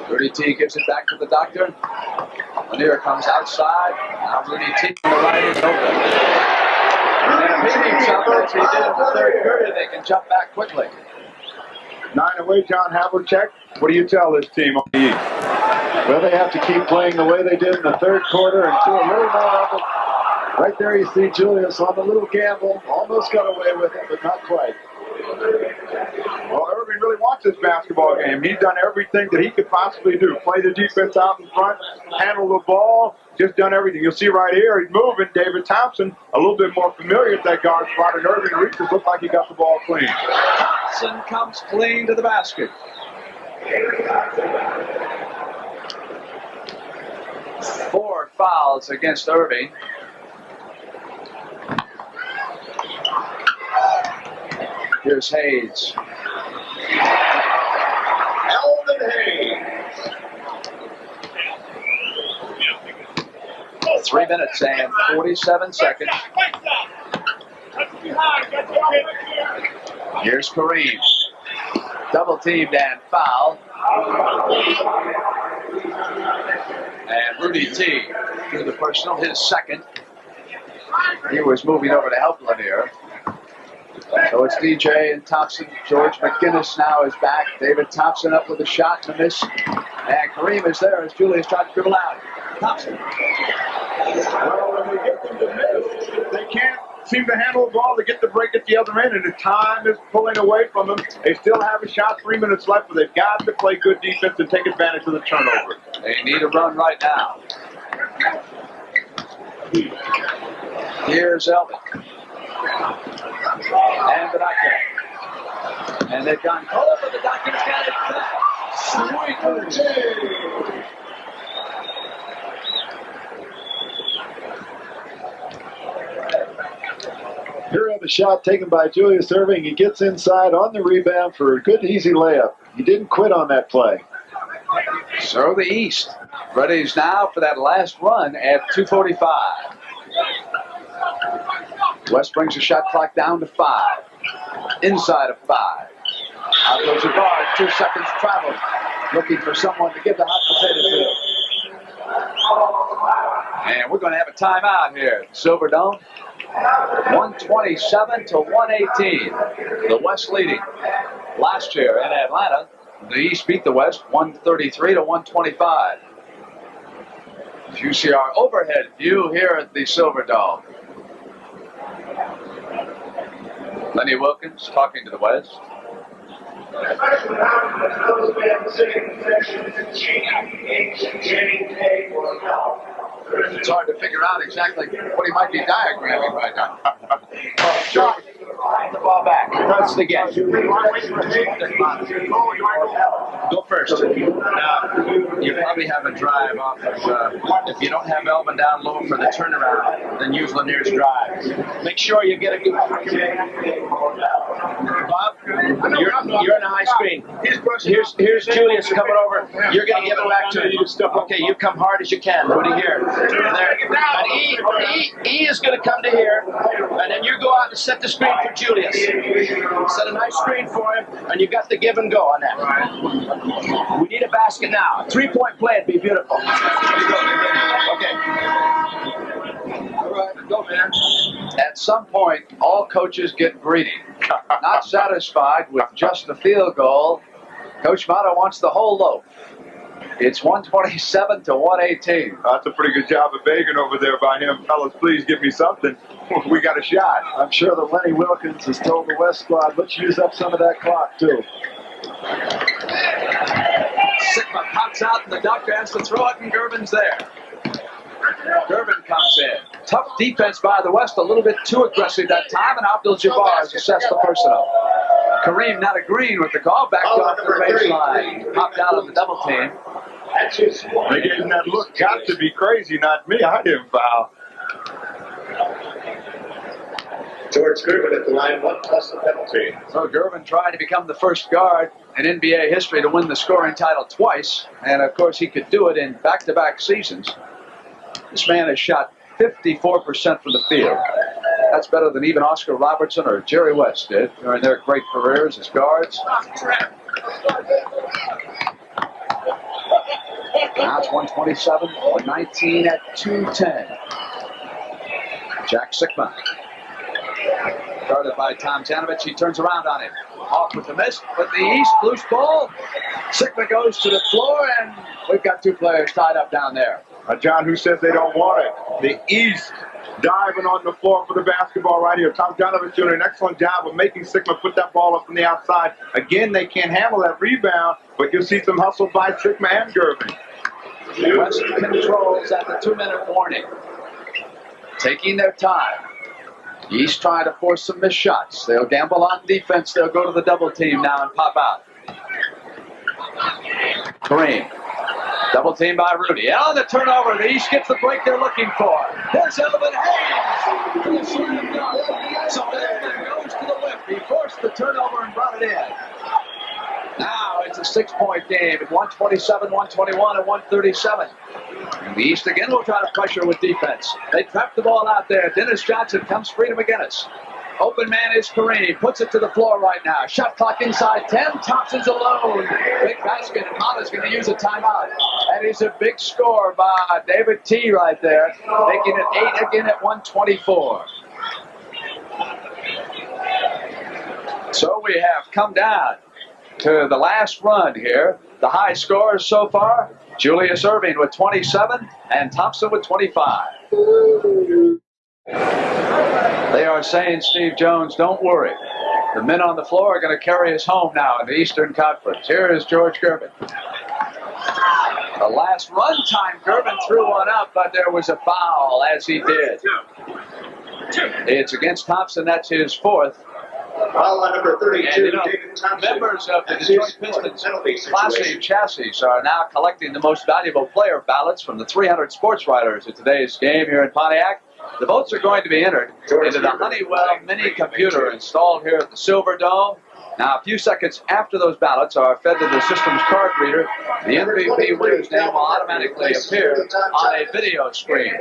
Rudy T gives it back to the doctor. Lanier comes outside. Now Rudy T on the right is open. And in a meeting jump as he did in the third period, they can jump back quickly. 9 away, John Havlicek. What do you tell this team on the East? Well, they have to keep playing the way they did in the third quarter and do a little more of it. Right there you see Julius on the little gamble. Almost got away with it, but not quite. Well, Erving really wants this basketball game. He's done everything that he could possibly do. Play the defense out in front, handle the ball, just done everything. You'll see right here, he's moving. David Thompson, a little bit more familiar at that guard spot, and Erving reaches, looked like he got the ball clean. Thompson comes clean to the basket. Four fouls against Erving. Here's Hayes. Elvin Hayes. 3 minutes and 47 seconds. Here's Kareem. Double teamed and foul. And Rudy T through the personal, his second. He was moving over to help Lanier. So it's DJ and Thompson. George McGinnis now is back. David Thompson up with a shot and a miss. And Kareem is there as Julius tries to dribble out. Thompson. Well, when they get them to miss, they can't seem to handle the ball to get the break at the other end, and the time is pulling away from them. They still have a shot, 3 minutes left, but they've got to play good defense and take advantage of the turnover. They need a run right now. Here's Elvin. And the doctor. And they've gone cold, but the doctor's got it back. Sweet Rudy. Here on the shot taken by Julius Erving. He gets inside on the rebound for a good, easy layup. He didn't quit on that play. So the East readies now for that last run at 2:45. West brings the shot clock down to 5. Inside of 5. Abdul-Jabbar, 2 seconds traveled, looking for someone to give the hot potato to. And we're going to have a timeout here at Silverdome. 127 to 118. The West leading. Last year in Atlanta, the East beat the West 133 to 125. As you see our overhead view here at the Silverdome. Lenny Wilkens talking to the West. It's hard to figure out exactly what he might be diagramming right now. Shot. The ball back. That's the game. Go first. Now, you probably have a drive off of, if you don't have Elvin down low for the turnaround, then use Lanier's drive. Make sure you get a good... Bob, you're in a high screen. Here's Julius coming over. You're going to give it back to him. Okay, you come hard as you can. What do you hear? And E is going to come to here, and then you go out and set the screen for Julius. Set a nice screen for him, and you got the give and go on that. We need a basket now. 3-point play would be beautiful. Okay. All right, go, man. At some point, all coaches get greedy. Not satisfied with just the field goal, Coach Motta wants the whole loaf. It's 127 to 118. That's a pretty good job of begging over there by him. Fellas, please give me something. We got a shot. I'm sure that Lenny Wilkens has told the West squad, let's use up some of that clock, too. Sikma pops out, and the doctor has to throw it, and Gervin's there. Gervin comes in. Tough defense by the West, a little bit too aggressive that time, and Abdul-Jabbar has assessed the personal. Kareem not agreeing with the call, backed off the baseline, popped out of the double team. They gave him that look. Got to be crazy, not me. I didn't foul. George Gervin at the line, 1 plus the penalty. So Gervin trying to become the first guard in NBA history to win the scoring title twice, and of course he could do it in back-to-back seasons. This man has shot 54% from the field. That's better than even Oscar Robertson or Jerry West did during their great careers as guards. Now it's 127, 119 at 2:10. Jack Sikma. Guarded by Tom Janovich. He turns around on him. Off with the miss, with the East, loose ball. Sikma goes to the floor, and we've got 2 players tied up down there. John, who says they don't want it? The East diving on the floor for the basketball right here. Tom Janovich doing an excellent job of making Sikma put that ball up from the outside. Again, they can't handle that rebound, but you'll see some hustle by Sikma and Gervin. West controls at the 2-minute warning. Taking their time. East trying to force some missed shots. They'll gamble on defense. They'll go to the double team now and pop out. Kareem. Double team by Rudy. And on the turnover, the East gets the break they're looking for. There's Elvin Hayes to the slam dunk. So Elvin goes to the whip. He forced the turnover and brought it in. Now it's a 6-point game at 127, 121, and 137. And the East again will try to pressure with defense. They trap the ball out there. Dennis Johnson comes free to McGinnis. Open man is Kareem. Puts it to the floor right now. Shot clock inside 10. Thompson's alone. Big basket. And Motta's going to use a timeout. And it's a big score by David T. right there. Making it 8 again at 124. So we have come down to the last run here. The high scores so far, Julius Erving with 27 and Thompson with 25. They are saying, Steve Jones, don't worry. The men on the floor are going to carry us home now in the Eastern Conference. Here is George Gervin. The last run time, Gervin threw one up, but there was a foul as he did. It's against Thompson. That's his 4th. Foul on number 32, and, David Thompson. Members of the Detroit Pistons Class A chassis are now collecting the most valuable player ballots from the 300 sports writers at today's game here in Pontiac. The votes are going to be entered into the Honeywell mini computer installed here at the Silverdome. Now, a few seconds after those ballots are fed to the system's card reader, the MVP winner's name will automatically appear on a video screen.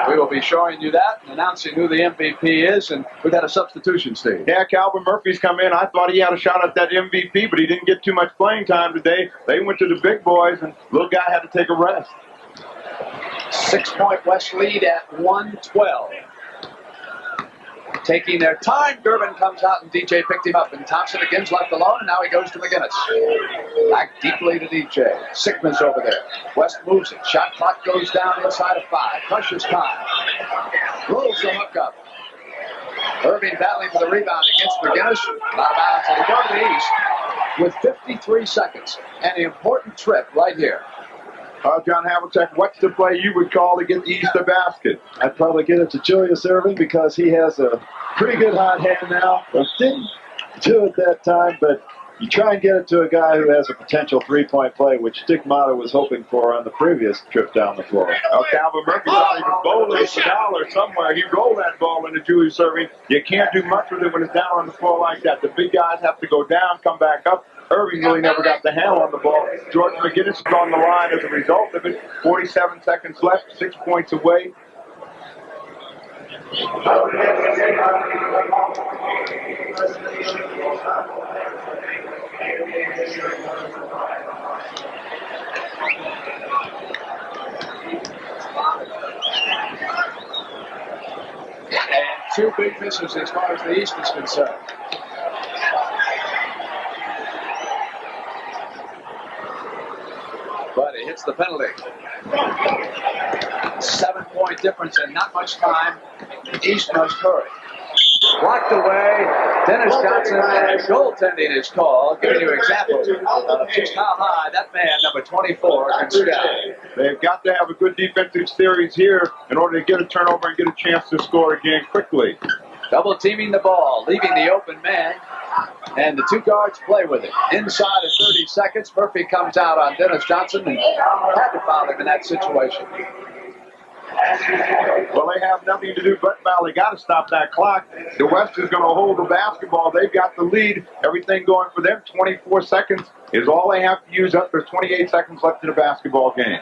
We will be showing you that and announcing who the MVP is, and we've got a substitution, Steve. Yeah, Calvin Murphy's come in. I thought he had a shot at that MVP, but he didn't get too much playing time today. They went to the big boys, and little guy had to take a rest. 6-point West lead at 112. Taking their time, Gervin comes out and DJ picked him up, and Thompson again's left alone, and now he goes to McGinnis. Back deeply to DJ. Sikma's over there. West moves it. Shot clock goes down inside of 5. Precious time. Rolls the hook up. Erving battling for the rebound against McGinnis. Out of bounds, and they go to the east with 53 seconds. An important trip right here. John Havlicek, what's the play you would call to get the Easter basket? I'd probably get it to Julius Erving because he has a pretty good hot hand now. Didn't do it that time, but you try and get it to a guy who has a potential three-point play, which Dick Motta was hoping for on the previous trip down the floor. Well, Calvin Murphy thought he was bowling the dollar somewhere. He rolled that ball into Julius Erving. You can't do much with it when it's down on the floor like that. The big guys have to go down, come back up. Erving really never got the handle on the ball. George McGinnis is on the line as a result of it. 47 seconds left, 6 points away. And 2 big misses as far as the East is concerned. But he hits the penalty. 7-point difference and not much time. East must hurry. Blocked away. Dennis Johnson, and goaltending is called, giving you examples of just how high that man, number 24, can scout. They've got to have a good defensive series here in order to get a turnover and get a chance to score again quickly. Double teaming the ball, leaving the open man, and the 2 guards play with it. Inside of 30 seconds, Murphy comes out on Dennis Johnson and had to foul him in that situation. Well, they have nothing to do but foul. They got to stop that clock. The West is going to hold the basketball. They've got the lead. Everything going for them. 24 seconds is all they have to use up. There's 28 seconds left in the basketball game.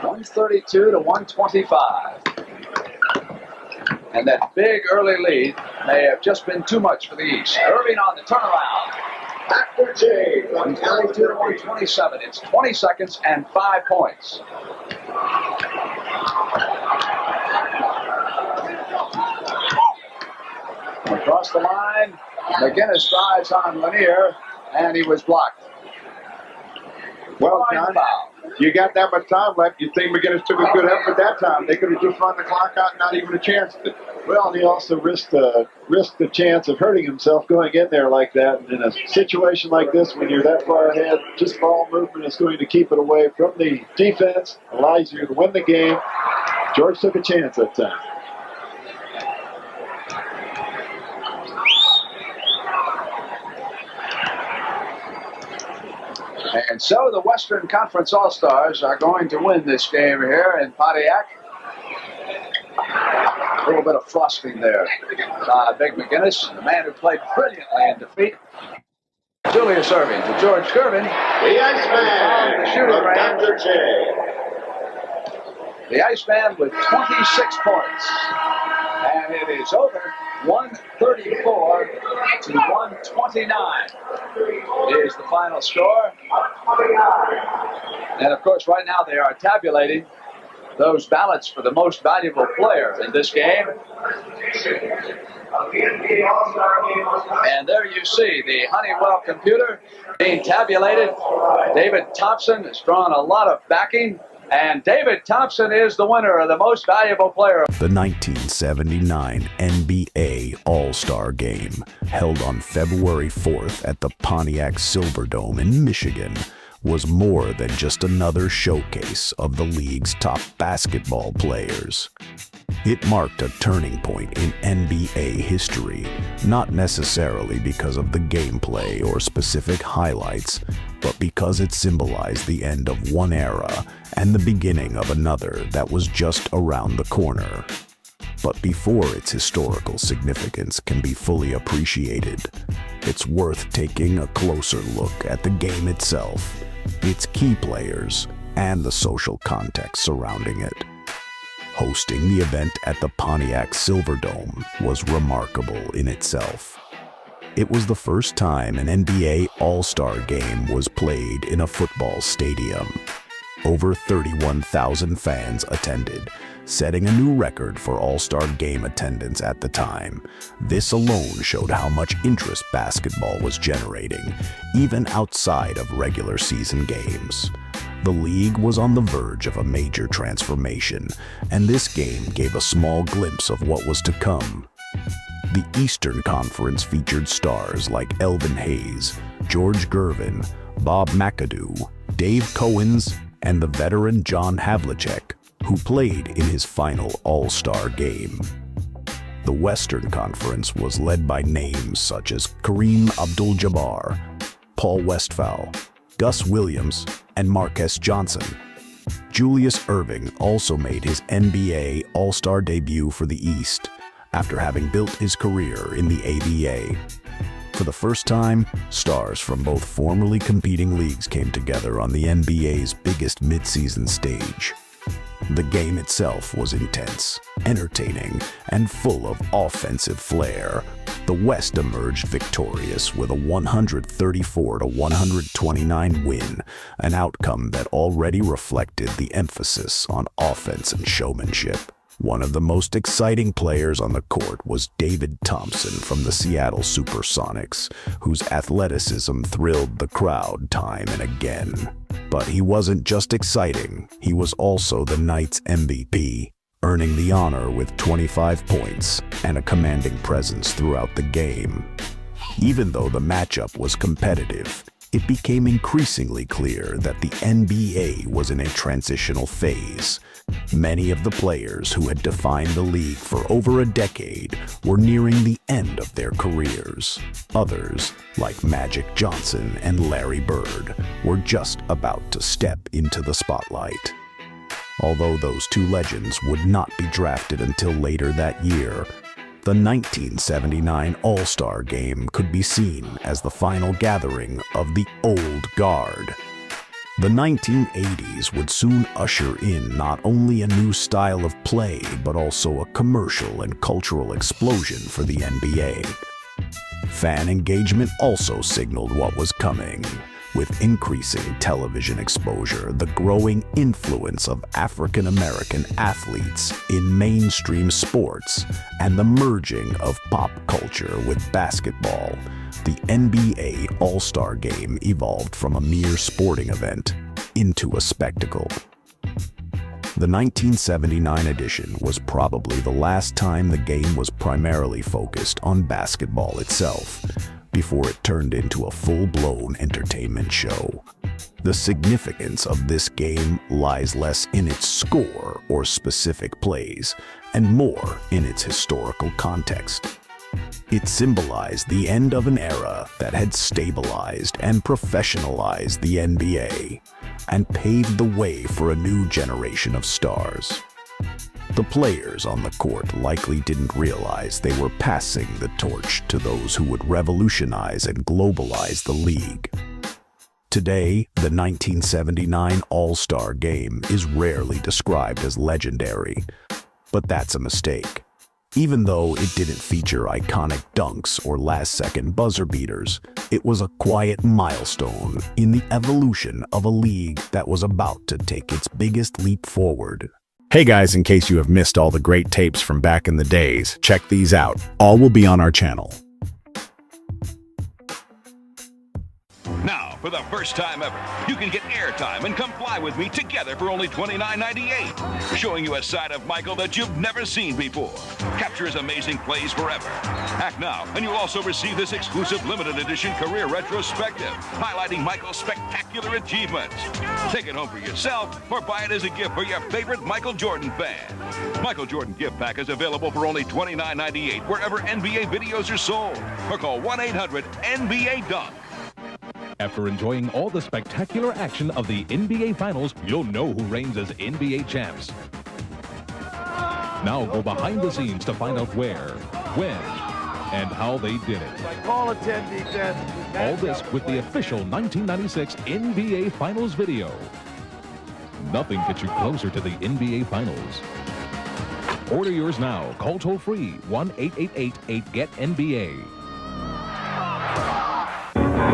.132 to 125. And that big early lead may have just been too much for the East. Erving on the turnaround. After J, 132 to 127. It's 20 seconds and 5 points. Across the line, McGinnis drives on Lanier, and he was blocked. Well, John, you got that much time left. You think McGinnis took a good effort that time. They could have just run the clock out and not even a chance to. Well, he also risked the chance of hurting himself going in there like that. And in a situation like this, when you're that far ahead, just ball movement is going to keep it away from the defense, allows you to win the game. George took a chance that time. And so the Western Conference All-Stars are going to win this game here in Pontiac. A little bit of frosting there. Big McGinnis, the man who played brilliantly in defeat. Julius Erving to George Gervin. The Iceman, the shooting range. Dr. J. The Iceman with 26 points. And it is over. 134 to 129 is the final score. And of course, right now they are tabulating those ballots for the most valuable player in this game. And there you see the Honeywell computer being tabulated. David Thompson has drawn a lot of backing. And David Thompson is the winner of the most valuable player. The 1979 NBA All-Star Game, held on February 4th at the Pontiac Silverdome in Michigan, was more than just another showcase of the league's top basketball players. It marked a turning point in NBA history, not necessarily because of the gameplay or specific highlights, but because it symbolized the end of one era and the beginning of another that was just around the corner. But before its historical significance can be fully appreciated, it's worth taking a closer look at the game itself, its key players, and the social context surrounding it. Hosting the event at the Pontiac Silverdome was remarkable in itself. It was the first time an NBA All-Star game was played in a football stadium. Over 31,000 fans attended, setting a new record for All-Star game attendance at the time. This alone showed how much interest basketball was generating, even outside of regular season games. The league was on the verge of a major transformation, and this game gave a small glimpse of what was to come. The Eastern Conference featured stars like Elvin, George Gervin, Bob McAdoo, Dave Cowens, and the veteran John Havlicek, who played in his final All-Star game. The Western Conference was led by names such as Kareem Abdul-Jabbar, Paul Westphal, Gus Williams, and Marques Johnson. Julius Erving also made his NBA All-Star debut for the East, after having built his career in the ABA. For the first time, stars from both formerly competing leagues came together on the NBA's biggest midseason stage. The game itself was intense, entertaining, and full of offensive flair. The West emerged victorious with a 134-129 win, an outcome that already reflected the emphasis on offense and showmanship. One of the most exciting players on the court was David Thompson from the Seattle Supersonics, whose athleticism thrilled the crowd time and again. But he wasn't just exciting, he was also the night's MVP, earning the honor with 25 points and a commanding presence throughout the game. Even though the matchup was competitive, it became increasingly clear that the NBA was in a transitional phase. Many of the players who had defined the league for over a decade were nearing the end of their careers. Others, like Magic Johnson and Larry Bird, were just about to step into the spotlight. Although those two legends would not be drafted until later that year, the 1979 All-Star Game could be seen as the final gathering of the old guard. The 1980s would soon usher in not only a new style of play, but also a commercial and cultural explosion for the NBA. Fan engagement also signaled what was coming. With increasing television exposure, the growing influence of African-American athletes in mainstream sports, and the merging of pop culture with basketball, the NBA All-Star Game evolved from a mere sporting event into a spectacle. The 1979 edition was probably the last time the game was primarily focused on basketball itself, before it turned into a full-blown entertainment show. The significance of this game lies less in its score or specific plays, and more in its historical context. It symbolized the end of an era that had stabilized and professionalized the NBA, and paved the way for a new generation of stars. The players on the court likely didn't realize they were passing the torch to those who would revolutionize and globalize the league. Today, the 1979 All-Star Game is rarely described as legendary, but that's a mistake. Even though it didn't feature iconic dunks or last-second buzzer beaters, it was a quiet milestone in the evolution of a league that was about to take its biggest leap forward. Hey guys, in case you have missed all the great tapes from back in the days, check these out. All will be on our channel. Now, for the first time ever, you can get airtime and come fly with me together for only $29.98, showing you a side of Michael that you've never seen before. Capture his amazing plays forever. Act now, and you'll also receive this exclusive limited edition career retrospective, highlighting Michael's spectacular achievements. Take it home for yourself or buy it as a gift for your favorite Michael Jordan fan. Michael Jordan gift pack is available for only $29.98 wherever NBA videos are sold, or call 1-800-NBA-DUNK. After enjoying all the spectacular action of the NBA Finals, you'll know who reigns as NBA champs. Now go behind the scenes to find out where, when, and how they did it. Call a 10 defense. All this with the official 1996 NBA Finals video. Nothing gets you closer to the NBA Finals. Order yours now. Call toll-free 1-888-8-GET-NBA.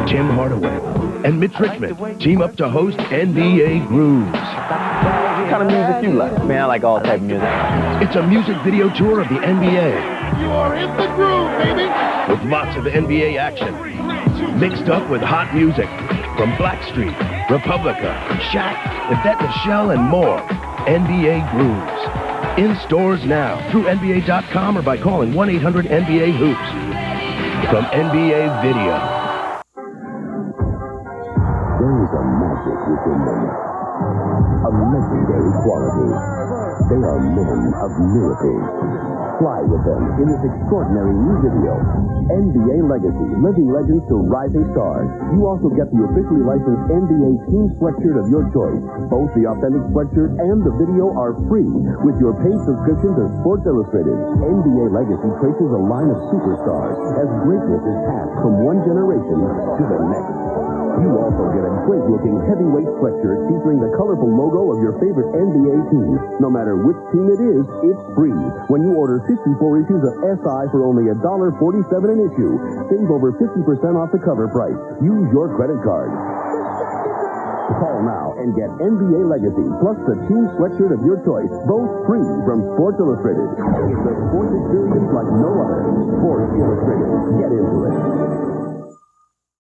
Tim Hardaway and Mitch Richmond team up to host NBA Grooves. What kind of music you like? Man, I like all type of music. It's a music video tour of the NBA. You are in the groove, baby. With lots of NBA action, mixed up with hot music from Blackstreet, Republica, Shaq, Yvette Michelle, and more. NBA Grooves. In stores now through NBA.com or by calling 1-800-NBA-HOOPS. From NBA Video. There is a magic within them, a legendary quality. They are men of miracles. Fly with them in this extraordinary new video, NBA Legacy, Living Legends to Rising Stars. You also get the officially licensed NBA team sweatshirt of your choice. Both the authentic sweatshirt and the video are free with your paid subscription to Sports Illustrated. NBA Legacy traces a line of superstars as greatness is passed from one generation to the next. You also get a great-looking heavyweight sweatshirt featuring the colorful logo of your favorite NBA team. No matter which team it is, it's free when you order 54 issues of SI for only $1.47 an issue. Save over 50% off the cover price. Use your credit card. Call now and get NBA Legacy plus the team sweatshirt of your choice, both free from Sports Illustrated. It's a sports experience like no other. Sports Illustrated. Get into it.